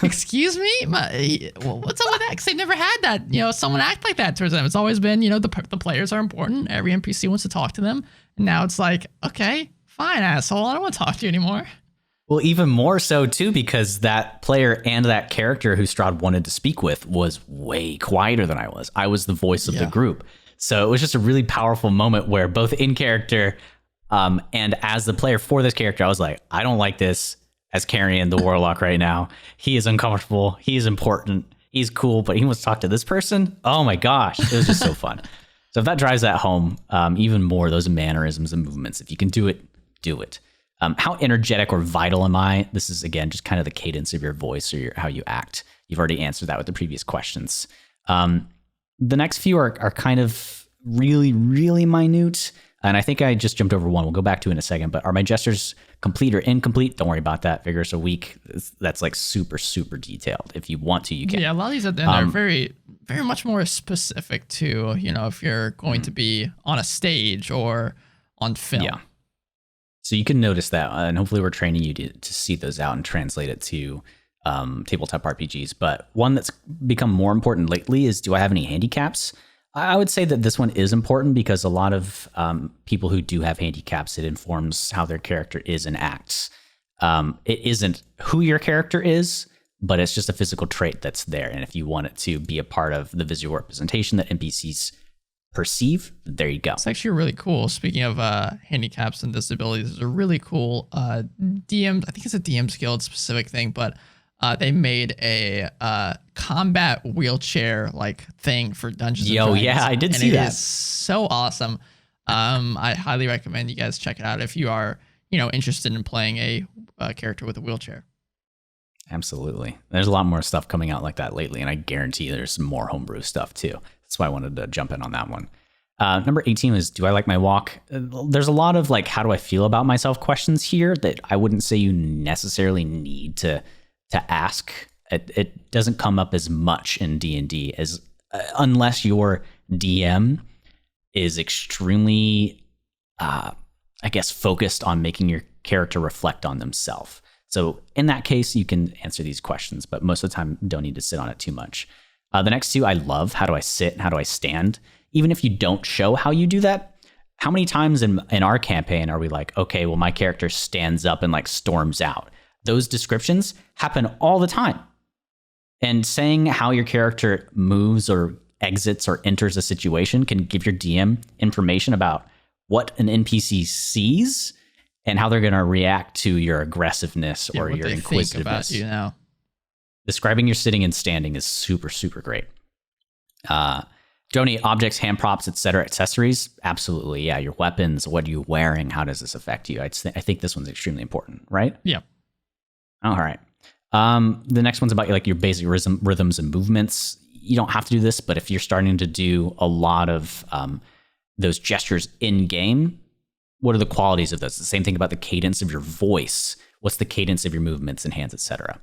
Excuse me? What's up with that? Because they've never had that, someone act like that towards them. It's always been, the players are important. Every NPC wants to talk to them. And now it's like, okay, fine, asshole. I don't want to talk to you anymore. Well, even more so, too, because that player and that character who Strahd wanted to speak with was way quieter than I was. I was the voice of the group. So it was just a really powerful moment where both in character and as the player for this character, I was like, I don't like this as Carrion, the warlock right now. He is uncomfortable. He is important. He's cool, but he wants to talk to this person. Oh my gosh. It was just so fun. So if that drives that home, even more, those mannerisms and movements, if you can do it, do it. How energetic or vital am I? This is, again, just kind of the cadence of your voice or how you act. You've already answered that with the previous questions. The next few are kind of really, really minute. And I think I just jumped over one. We'll go back to it in a second. But are my gestures complete or incomplete? Don't worry about that. Vigorous or weak. That's like super, super detailed. If you want to, you can. Yeah, a lot of these at the end are very, very much more specific to, if you're going to be on a stage or on film. Yeah. So you can notice that. And hopefully we're training you to see those out and translate it to tabletop RPGs. But one that's become more important lately is, do I have any handicaps? I would say that this one is important because a lot of people who do have handicaps, it informs how their character is and acts. It isn't who your character is, but it's just a physical trait that's there. And if you want it to be a part of the visual representation that NPCs perceive, there you go. It's actually really cool. Speaking of handicaps and disabilities, it's a really cool DM. I think it's a DM's Guild specific thing, but they made a combat wheelchair like thing for Dungeons and Dragons. Yeah, I did see that. It is so awesome. I highly recommend you guys check it out if you are, interested in playing a character with a wheelchair. Absolutely. There's a lot more stuff coming out like that lately, and I guarantee there's some more homebrew stuff too. That's why I wanted to jump in on that one. Number 18 is, do I like my walk? There's a lot of like, how do I feel about myself questions here that I wouldn't say you necessarily need to ask. It doesn't come up as much in D&D as unless your DM is extremely, focused on making your character reflect on themselves. So in that case, you can answer these questions, but most of the time, don't need to sit on it too much. The next two I love. How do I sit and how do I stand? Even if you don't show how you do that, how many times in our campaign are we like, okay, well, my character stands up and like storms out? Those descriptions happen all the time. And saying how your character moves or exits or enters a situation can give your DM information about what an NPC sees and how they're going to react to your aggressiveness or your inquisitiveness. Think about you now. Describing your sitting and standing is super, super great. Donate objects, hand props, etc., accessories. Absolutely, yeah. Your weapons. What are you wearing? How does this affect you? I think this one's extremely important, right? Yeah. All right. The next one's about like your basic rhythms and movements. You don't have to do this, but if you're starting to do a lot of those gestures in game, what are the qualities of those? The same thing about the cadence of your voice. What's the cadence of your movements and hands, etc.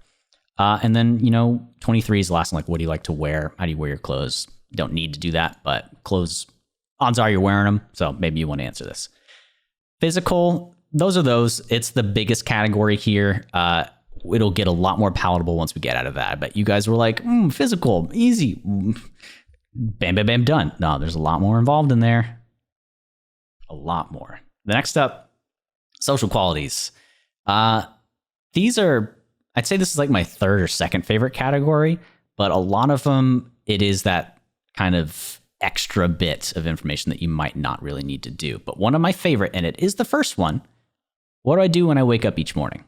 And then 23 is the last one. Like, what do you like to wear? How do you wear your clothes? You don't need to do that, but clothes, odds are you're wearing them, so maybe you want to answer this. Physical, those are those. It's the biggest category here. It'll get a lot more palatable once we get out of that. But you guys were like, physical, easy. Bam, bam, bam, done. No, there's a lot more involved in there. A lot more. The next up, social qualities. These are, I'd say this is like my third or second favorite category, but a lot of them, it is that kind of extra bit of information that you might not really need to do. But one of my favorite, and it is the first one, what do I do when I wake up each morning?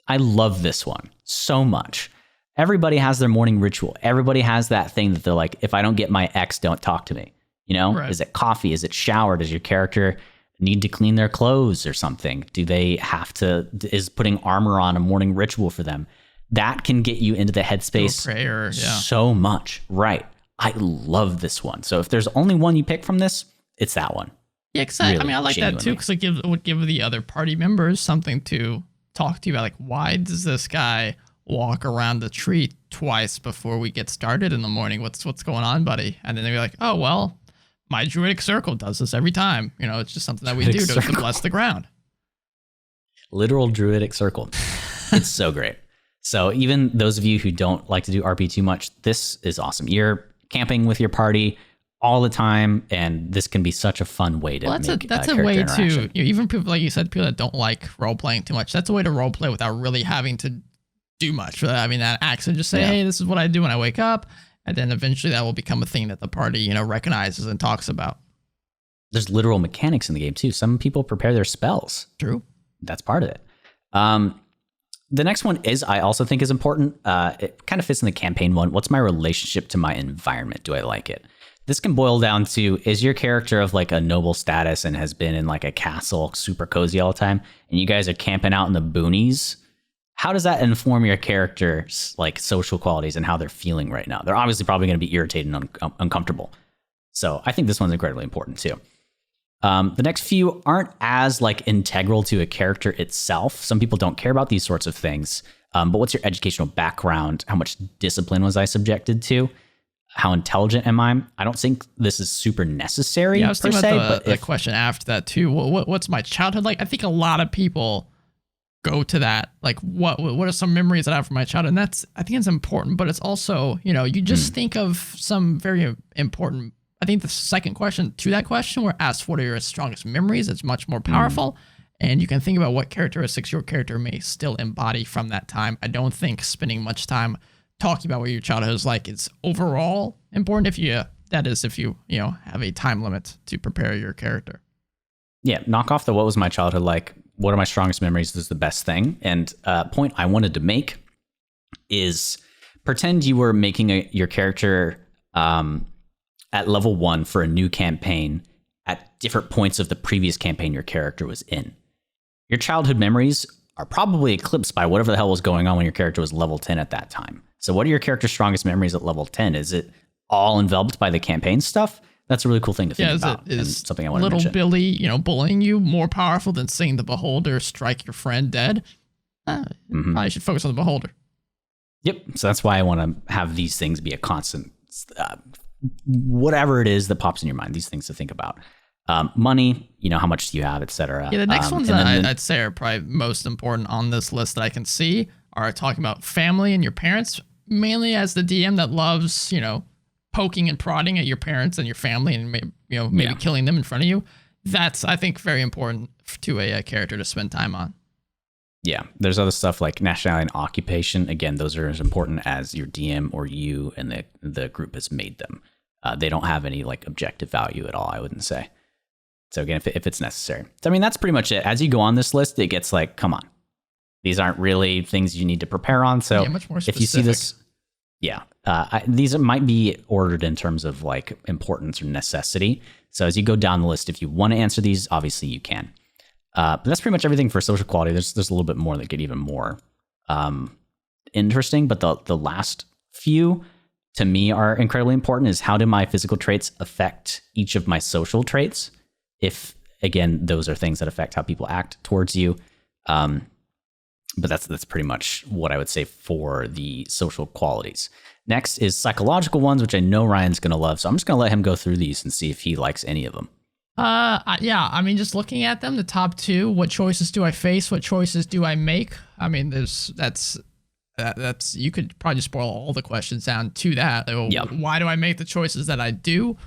I love this one so much. Everybody has their morning ritual. Everybody has that thing that they're like, if I don't get my X, don't talk to me. Right. Is it coffee? Is it shower? Does your character need to clean their clothes or something? Do they have to, is putting armor on a morning ritual for them? That can get you into the headspace prayer, so much. Right. I love this one. So if there's only one you pick from this, it's that one. Yeah, because I like that too, because it would give the other party members something to talk to you about. Like, why does this guy walk around the tree twice before we get started in the morning? What's going on, buddy? And then they'd be like, oh, well, my druidic circle does this every time. It's just something that we do to bless the ground. Literal druidic circle. It's so great. So even those of you who don't like to do RP too much, this is awesome. You're camping with your party all the time, and this can be such a fun way to that's a way to, even people, like you said, people that don't like role playing too much, that's a way to role play without really having to do much, without having that accent. Just say, hey, this is what I do when I wake up, and then eventually that will become a thing that the party recognizes and talks about. There's literal mechanics in the game too. Some people prepare their spells. True. That's part of it. The next one I also think is important. It kind of fits in the campaign one. What's my relationship to my environment? Do I like it? This can boil down to, is your character of like a noble status and has been in like a castle super cozy all the time, and you guys are camping out in the boonies? How does that inform your character's like social qualities and how they're feeling right now? They're obviously probably going to be irritated and uncomfortable. So I think this one's incredibly important too. The next few aren't as like integral to a character itself. Some people don't care about these sorts of things. But what's your educational background? How much discipline was I subjected to? How intelligent am I? I don't think this is super necessary. Yeah, I was thinking about the question after that too. What's my childhood like? I think a lot of people go to that. Like, what are some memories that I have from my childhood? And I think it's important, but it's also, you just think of some very important. I think the second question to that question, where asked what are your strongest memories, it's much more powerful. And you can think about what characteristics your character may still embody from that time. I don't think spending much time talking about what your childhood is like is overall important if you have a time limit to prepare your character. Yeah, knock off the what was my childhood like, what are my strongest memories is the best thing. And point I wanted to make is pretend you were making your character at level 1 for a new campaign at different points of the previous campaign your character was in. Your childhood memories are probably eclipsed by whatever the hell was going on when your character was level 10 at that time. So what are your character's strongest memories at level 10? Is it all enveloped by the campaign stuff? That's a really cool thing to think about. Is something I want to mention. Little Billy, bullying you more powerful than seeing the beholder strike your friend dead? Probably should focus on the beholder. Yep. So that's why I want to have these things be a constant, whatever it is that pops in your mind, these things to think about. Money, how much do you have, etc. Yeah, the next ones that I'd say are probably most important on this list that I can see are talking about family and your parents, mainly as the DM that loves, poking and prodding at your parents and your family and maybe killing them in front of you. That's, I think, very important to a character to spend time on. Yeah, there's other stuff like nationality and occupation. Again, those are as important as your DM or you and the group has made them. They don't have any objective value at all, I wouldn't say. So again, if it's necessary. So, that's pretty much it. As you go on this list, it gets come on. These aren't really things you need to prepare on. So much more specific. If you see this, these might be ordered in terms of importance or necessity. So as you go down the list, if you want to answer these, obviously you can. But that's pretty much everything for social quality. There's a little bit more that get even more interesting. But the last few, to me, are incredibly important. Is how do my physical traits affect each of my social traits? If, again, those are things that affect how people act towards you. But that's pretty much what I would say for the social qualities. Next is psychological ones, which I know Ryan's going to love. So I'm just going to let him go through these and see if he likes any of them. Just looking at them, the top 2, what choices do I face? What choices do I make? That's you could probably just boil all the questions down to that. Why do I make the choices that I do?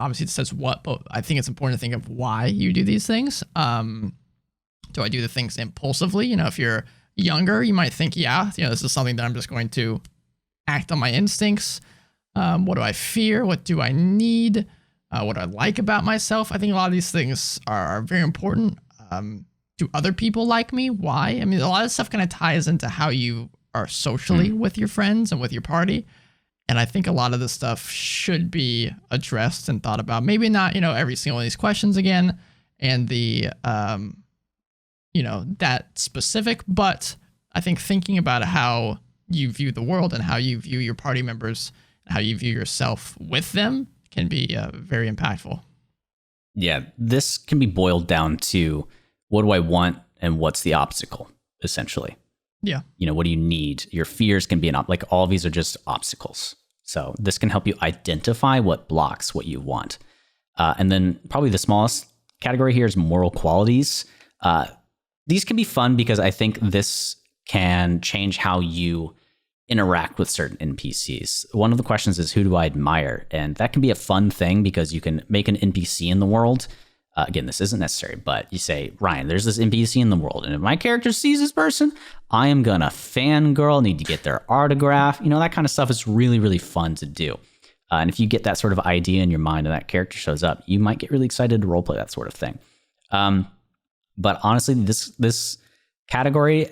Obviously it says what, but I think it's important to think of why you do these things. Do I do the things impulsively? If you're younger, you might think, this is something that I'm just going to act on my instincts. What do I fear? What do I need? What do I like about myself? I think a lot of these things are very important. Do other people like me? Why? A lot of stuff kind of ties into how you are socially with your friends and with your party. And I think a lot of this stuff should be addressed and thought about. Maybe not, every single one of these questions again and the, that specific, but I think thinking about how you view the world and how you view your party members, and how you view yourself with them can be very impactful. Yeah, this can be boiled down to what do I want and what's the obstacle, essentially. Yeah. What do you need? Your fears can be all of these are just obstacles. So this can help you identify what blocks what you want. And then probably the smallest category here is moral qualities. These can be fun because I think this can change how you interact with certain NPCs. One of the questions is, who do I admire? And that can be a fun thing because you can make an NPC in the world. Again, this isn't necessary, but you say, Ryan, there's this NPC in the world, and if my character sees this person, I am gonna fangirl, need to get their autograph. That kind of stuff is really, really fun to do. And if you get that sort of idea in your mind and that character shows up, you might get really excited to roleplay that sort of thing. But honestly, this category,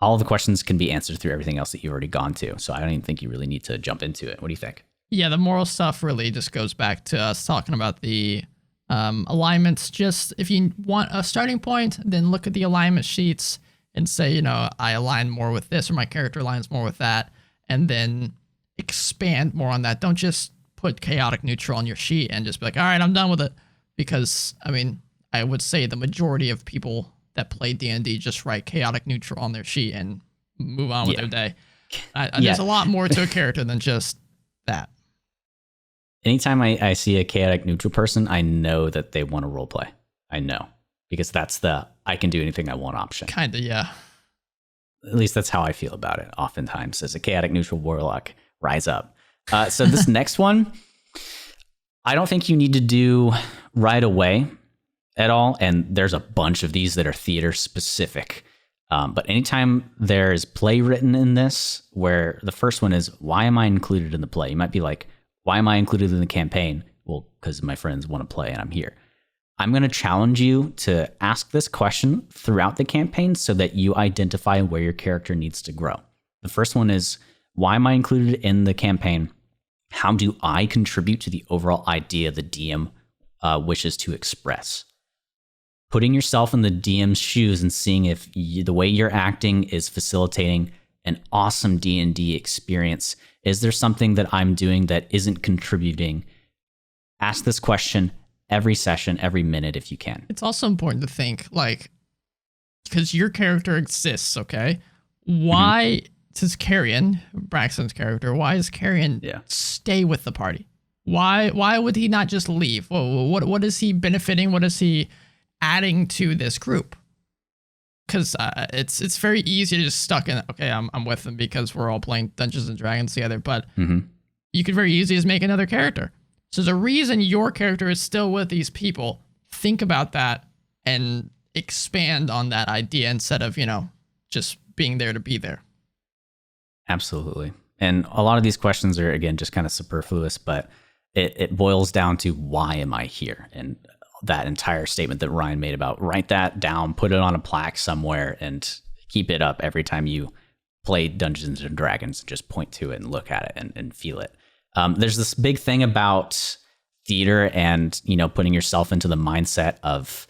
all of the questions can be answered through everything else that you've already gone to. So I don't even think you really need to jump into it. What do you think? Yeah, the moral stuff really just goes back to us talking about the alignments. Just if you want a starting point, then look at the alignment sheets and say, I align more with this, or my character aligns more with that, and then expand more on that. Don't just put chaotic neutral on your sheet and just be like, all right, I'm done with it. Because, I would say the majority of people that play D&D just write chaotic neutral on their sheet and move on with their day. There's a lot more to a character than just that. Anytime I see a chaotic neutral person, I know that they want to roleplay. I know. Because that's the I can do anything I want option. Kinda, yeah. At least that's how I feel about it oftentimes. As a chaotic neutral warlock, rise up. So this next one, I don't think you need to do right away at all. And there's a bunch of these that are theater specific. But anytime there's play written in this, where the first one is, why am I included in the play? You might be like, why am I included in the campaign? Well, because my friends want to play and I'm here. I'm going to challenge you to ask this question throughout the campaign so that you identify where your character needs to grow. The first one is, why am I included in the campaign? How do I contribute to the overall idea the DM wishes to express? Putting yourself in the DM's shoes and seeing if the way you're acting is facilitating an awesome D&D experience. Is there something that I'm doing that isn't contributing? Ask this question every session, every minute if you can. It's also important to think, like, because your character exists, okay? Why does Carrion, Braxton's character, why does Carrion stay with the party? Why would he not just leave? What is he benefiting? What is he adding to this group? Because it's very easy to just stuck in, okay, I'm with them because we're all playing Dungeons and Dragons together, but you could very easily just make another character. So there's a reason your character is still with these people. Think about that and expand on that idea instead of, just being there to be there. Absolutely. And a lot of these questions are, again, just kind of superfluous, but it boils down to why am I here? And that entire statement that Ryan made about write that down, put it on a plaque somewhere, and keep it up every time you play Dungeons and Dragons. Just point to it and look at it and feel it. There's this big thing about theater and, putting yourself into the mindset of,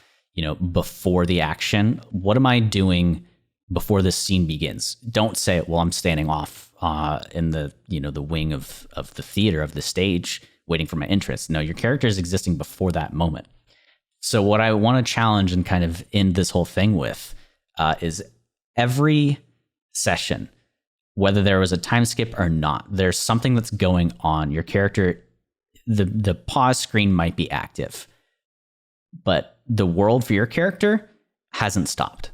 before the action. What am I doing before this scene begins? Don't say, well, I'm standing off in the, the wing of the theater, of the stage, waiting for my entrance. No, your character is existing before that moment. So what I want to challenge and kind of end this whole thing with is every session, whether there was a time skip or not, there's something that's going on. Your character, the pause screen might be active, but the world for your character hasn't stopped.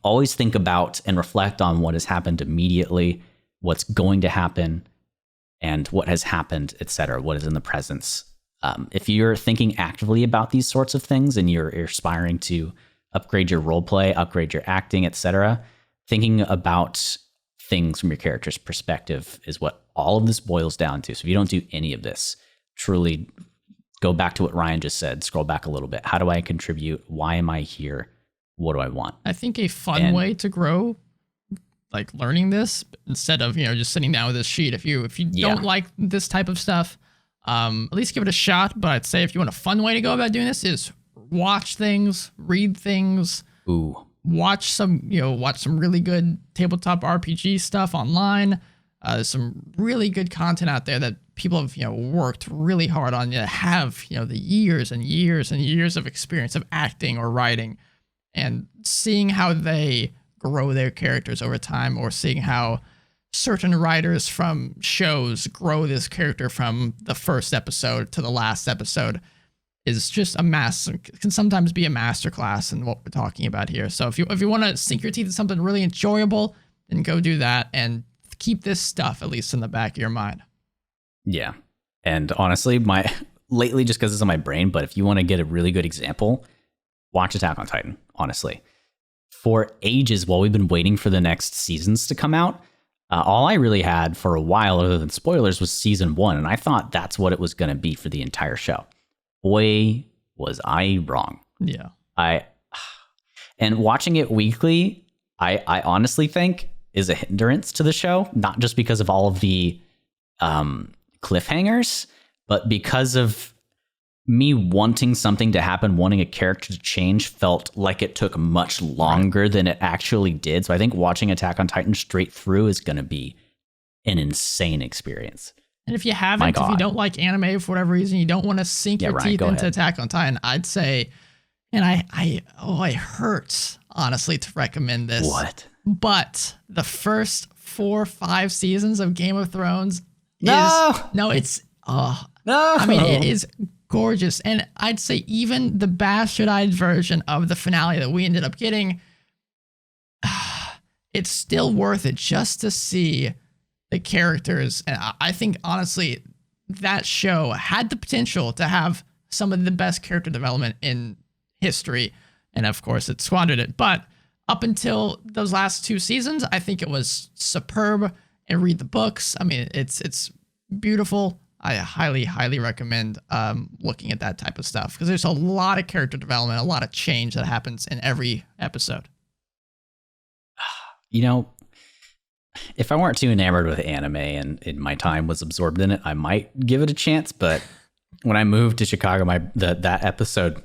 Always think about and reflect on what has happened immediately, what's going to happen, and what has happened, etc., what is in the presence. If you're thinking actively about these sorts of things and you're aspiring to upgrade your role play, upgrade your acting, etc., thinking about things from your character's perspective is what all of this boils down to. So if you don't do any of this, truly go back to what Ryan just said, scroll back a little bit. How do I contribute? Why am I here? What do I want? I think a fun way to grow, like learning this, instead of, just sitting down with this sheet. If you don't like this type of stuff, at least give it a shot. But I'd say if you want a fun way to go about doing this is watch things, read things. Ooh. Watch some really good tabletop RPG stuff online. There's some really good content out there that people have, worked really hard on, have, the years and years and years of experience of acting or writing, and seeing how they grow their characters over time, or seeing how certain writers from shows grow this character from the first episode to the last episode is just can sometimes be a masterclass in what we're talking about here. So if you want to sink your teeth in something really enjoyable, then go do that and keep this stuff at least in the back of your mind. Yeah. And honestly, lately, just because it's on my brain, but if you want to get a really good example, watch Attack on Titan, honestly. For ages, while we've been waiting for the next seasons to come out, all I really had for a while, other than spoilers, was season 1. And I thought that's what it was going to be for the entire show. Boy, was I wrong. Yeah. And watching it weekly, I honestly think is a hindrance to the show, not just because of all of the cliffhangers, but because of me wanting something to happen, wanting a character to change, felt like it took much longer than it actually did. So I think watching Attack on Titan straight through is going to be an insane experight. And if you haven't, if you don't like anime for whatever reason, you don't want to sink your teeth into Attack on Titan, I'd say, and it hurts, honestly, to recommend this. What? But the first 4 or 5 seasons of Game of Thrones it is gorgeous. And I'd say even the bastardized version of the finale that we ended up getting, it's still worth it just to see the characters. And I think, honestly, that show had the potential to have some of the best character development in history. And of course, it squandered it. But up until those last 2 seasons, I think it was superb. And read the books. I mean, it's beautiful. I highly, highly recommend looking at that type of stuff, because there's a lot of character development, a lot of change that happens in every episode. if I weren't too enamored with anime and my time was absorbed in it, I might give it a chance. But when I moved to Chicago, that episode,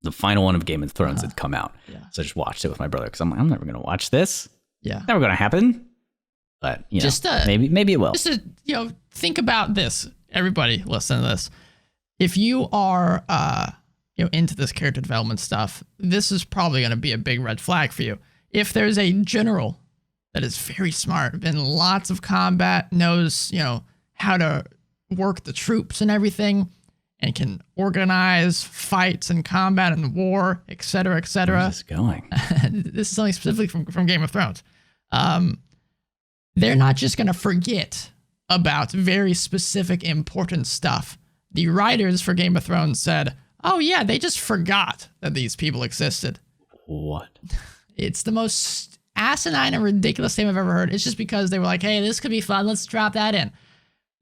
the final one of Game of Thrones had come out. Yeah. So I just watched it with my brother because I'm like, I'm never going to watch this. Yeah. Never going to happen. But, maybe it will. Just to, think about this. Everybody listen to this. If you are, into this character development stuff, this is probably going to be a big red flag for you. If there's a general that is very smart, been lots of combat, knows, how to work the troops and everything, and can organize fights and combat and war, et cetera, et cetera. Where's this going? This is something specifically from Game of Thrones. They're not just going to forget about very specific important stuff. The writers for Game of Thrones said, oh yeah, they just forgot that these people existed. What? It's the most asinine and ridiculous thing I've ever heard. It's just because they were like, hey, this could be fun. Let's drop that in.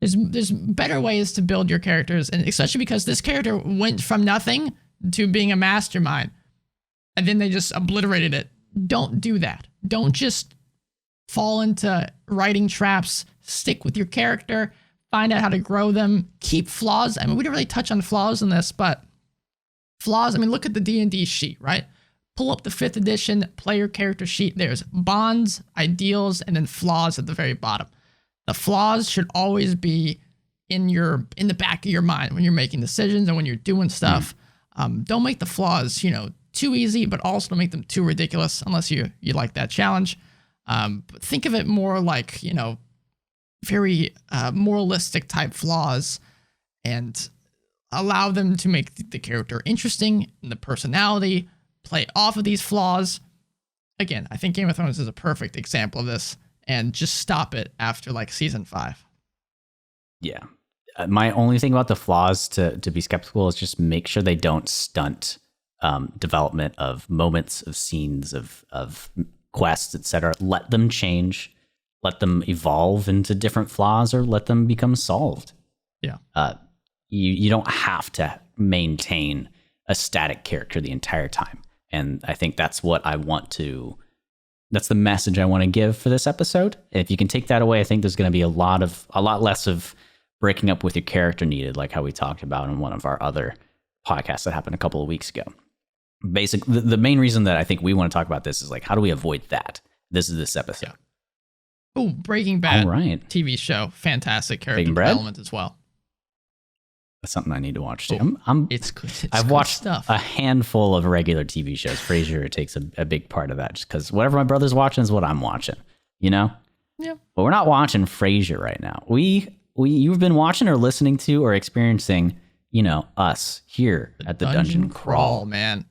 There's better ways to build your characters, and especially because this character went from nothing to being a mastermind, and then they just obliterated it. Don't do that. Don't just fall into writing traps. Stick with your character. Find out how to grow them. Keep flaws. I mean, we didn't really touch on flaws in this, but flaws, look at the D&D sheet, right? Pull up the 5th edition player character sheet. There's bonds, ideals, and then flaws at the very bottom. The flaws should always be in the back of your mind when you're making decisions and when you're doing stuff. Don't make the flaws, too easy, but also don't make them too ridiculous unless you like that challenge. But think of it more like, very moralistic type flaws, and allow them to make the character interesting and the personality play off of these flaws. Again, I think Game of Thrones is a perfect example of this, and just stop it after season 5. Yeah. My only thing about the flaws to be skeptical is just make sure they don't stunt development of moments, of scenes, of quests, etc. Let them change, let them evolve into different flaws, or let them become solved. Yeah. You don't have to maintain a static character the entire time. And I think that's what that's the message I want to give for this episode. And if you can take that away, I think there's going to be a lot less of breaking up with your character needed, like how we talked about in one of our other podcasts that happened a couple of weeks ago. The main reason that I think we want to talk about this is how do we avoid that? This is this episode. Yeah. Oh, Breaking Bad. All right. TV show. Fantastic character development as well. That's something I need to watch too. It's good. I've watched a handful of regular TV shows. Frasier takes a big part of that, just because whatever my brother's watching is what I'm watching, Yeah. But we're not watching Frasier right now. You've been watching or listening to or experiencing, us here at the Dungeon Crawl, man.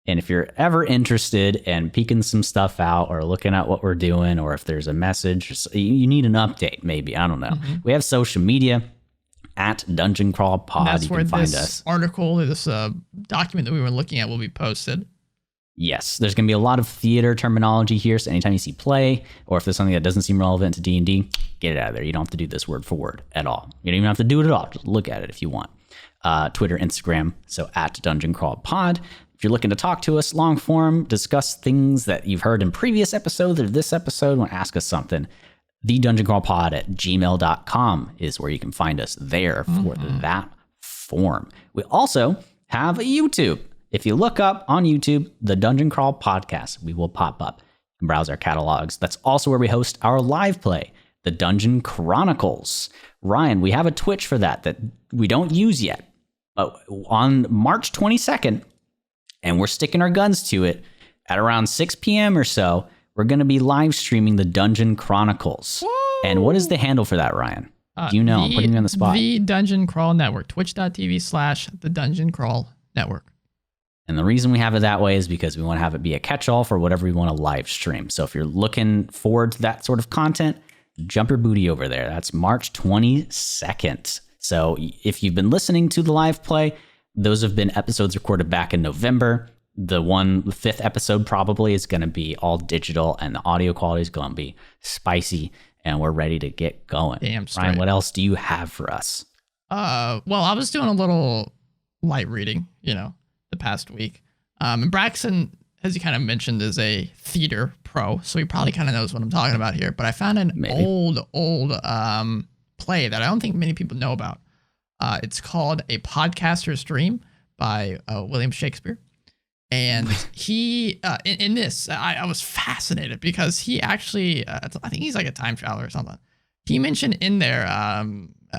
And if you're ever interested in peeking some stuff out or looking at what we're doing, or if there's a message, you need an update, maybe. I don't know. Mm-hmm. We have social media at Dungeon Crawl Pod. That's you where can find this us. Article, this document that we were looking at will be posted. Yes, there's going to be a lot of theater terminology here. So anytime you see play, or if there's something that doesn't seem relevant to D&D, get it out of there. You don't have to do this word for word at all. You don't even have to do it at all. Just look at it if you want. Twitter, Instagram, so at Dungeon Crawl Pod. If you're looking to talk to us long form, discuss things that you've heard in previous episodes or this episode, want to ask us something, thedungeoncrawlpod@gmail.com is where you can find us there for that form. We also have a YouTube. If you look up on YouTube, the Dungeon Crawl Podcast, we will pop up and browse our catalogs. That's also where we host our live play, the Dungeon Chronicles. Ryan, we have a Twitch for that we don't use yet. On March 22nd, and we're sticking our guns to it, at around 6 p.m. or so, we're going to be live streaming the Dungeon Chronicles. Woo! And what is the handle for that, Ryan? Do you know? I'm putting you on the spot. The Dungeon Crawl Network, twitch.tv/the Dungeon Crawl Network. And the reason we have it that way is because we want to have it be a catch-all for whatever we want to live stream. So if you're looking forward to that sort of content, jump your booty over there. That's March 22nd. So if you've been listening to the live play, those have been episodes recorded back in November. The 5th episode probably is going to be all digital, and the audio quality is going to be spicy, and we're ready to get going. Damn straight. Ryan, what else do you have for us? Well, I was doing a little light reading, the past week. And Braxton as you kind of mentioned, is a theater pro, so he probably kind of knows what I'm talking about here. But I found an old play that I don't think many people know about. It's called A Podcaster's Dream by William Shakespeare. And he, in this, I was fascinated because he actually, I think he's like a time traveler or something. He mentioned in there,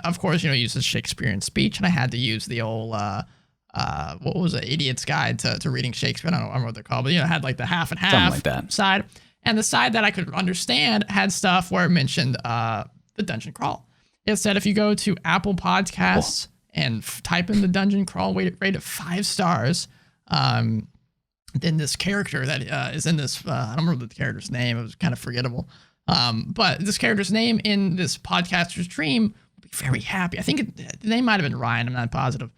of course, uses Shakespearean speech, and I had to use the old, what was it, Idiot's Guide to Reading Shakespeare. I don't know what they're called, but it had like the half and half like that side. And the side that I could understand had stuff where it mentioned the dungeon crawl. It said if you go to Apple Podcasts and type in the dungeon crawl, rate it 5 stars, then this character that is in this, I don't remember the character's name. It was kind of forgettable. But this character's name in this podcaster's dream will be very happy. I think the name might have been Ryan. I'm not positive.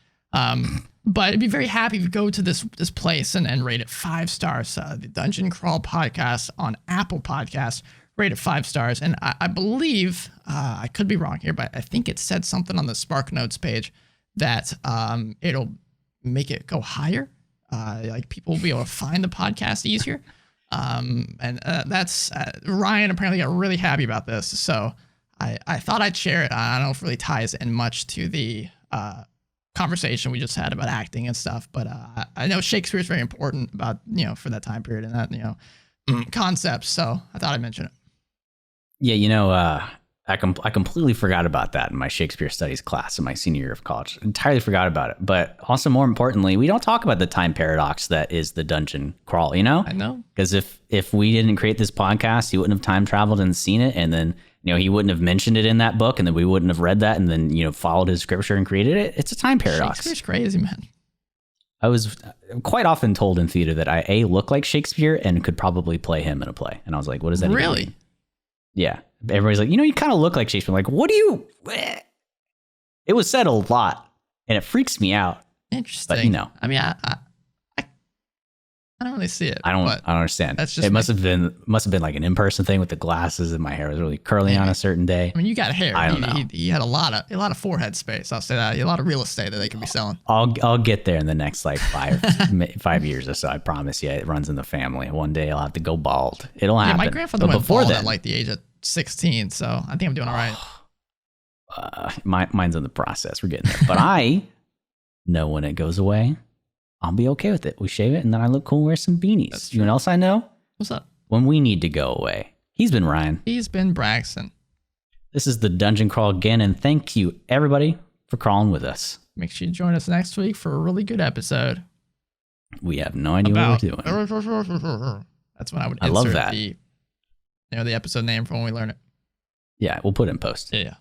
But it'd be very happy if you go to this place and rate it 5 stars. The Dungeon Crawl podcast on Apple Podcasts, rate it 5 stars. And I believe, I could be wrong here, but I think it said something on the Spark Notes page that it'll make it go higher. Like people will be able to find the podcast easier. And that's Ryan apparently got really happy about this. So I thought I'd share it. I don't know if it really ties in much to the conversation we just had about acting and stuff, but I know Shakespeare is very important about, for that time period and that, concepts. So I thought I'd mention it. Yeah, I completely forgot about that in my Shakespeare studies class in my senior year of college. Entirely forgot about it. But also more importantly, we don't talk about the time paradox that is the dungeon crawl, I know. Because if we didn't create this podcast, he wouldn't have time traveled and seen it. And then, he wouldn't have mentioned it in that book, and then we wouldn't have read that and then, followed his scripture and created it. It's a time paradox. Shakespeare's crazy, man. I was quite often told in theater that I look like Shakespeare and could probably play him in a play. And I was like, what does that really even mean? Yeah. Everybody's like, you kind of look like Shakespeare. I'm like, what do you... It was said a lot, and it freaks me out. Interesting. But, I mean, I don't really see it. I don't understand. That's just it must have been like an in-person thing with the glasses, and my hair was really curly on a certain day. I mean, you got hair. I don't know. You had a lot of forehead space. I'll say that. A lot of real estate that they could be selling. I'll get there in the next like 5 years or so. I promise you. It runs in the family. One day I'll have to go bald. It'll happen. My grandfather went bald at like the age of 16, so I think I'm doing all right. Mine's in the process. We're getting there. But I know when it goes away, I'll be okay with it. We shave it, and then I look cool and wear some beanies. You know what else I know? What's up? When we need to go away. He's been Ryan. He's been Braxton. This is the Dungeon Crawl again, and thank you, everybody, for crawling with us. Make sure you join us next week for a really good episode. We have no idea what we're doing. That's when I would insert I love that. the episode name for when we learn it. Yeah, we'll put it in post. Yeah.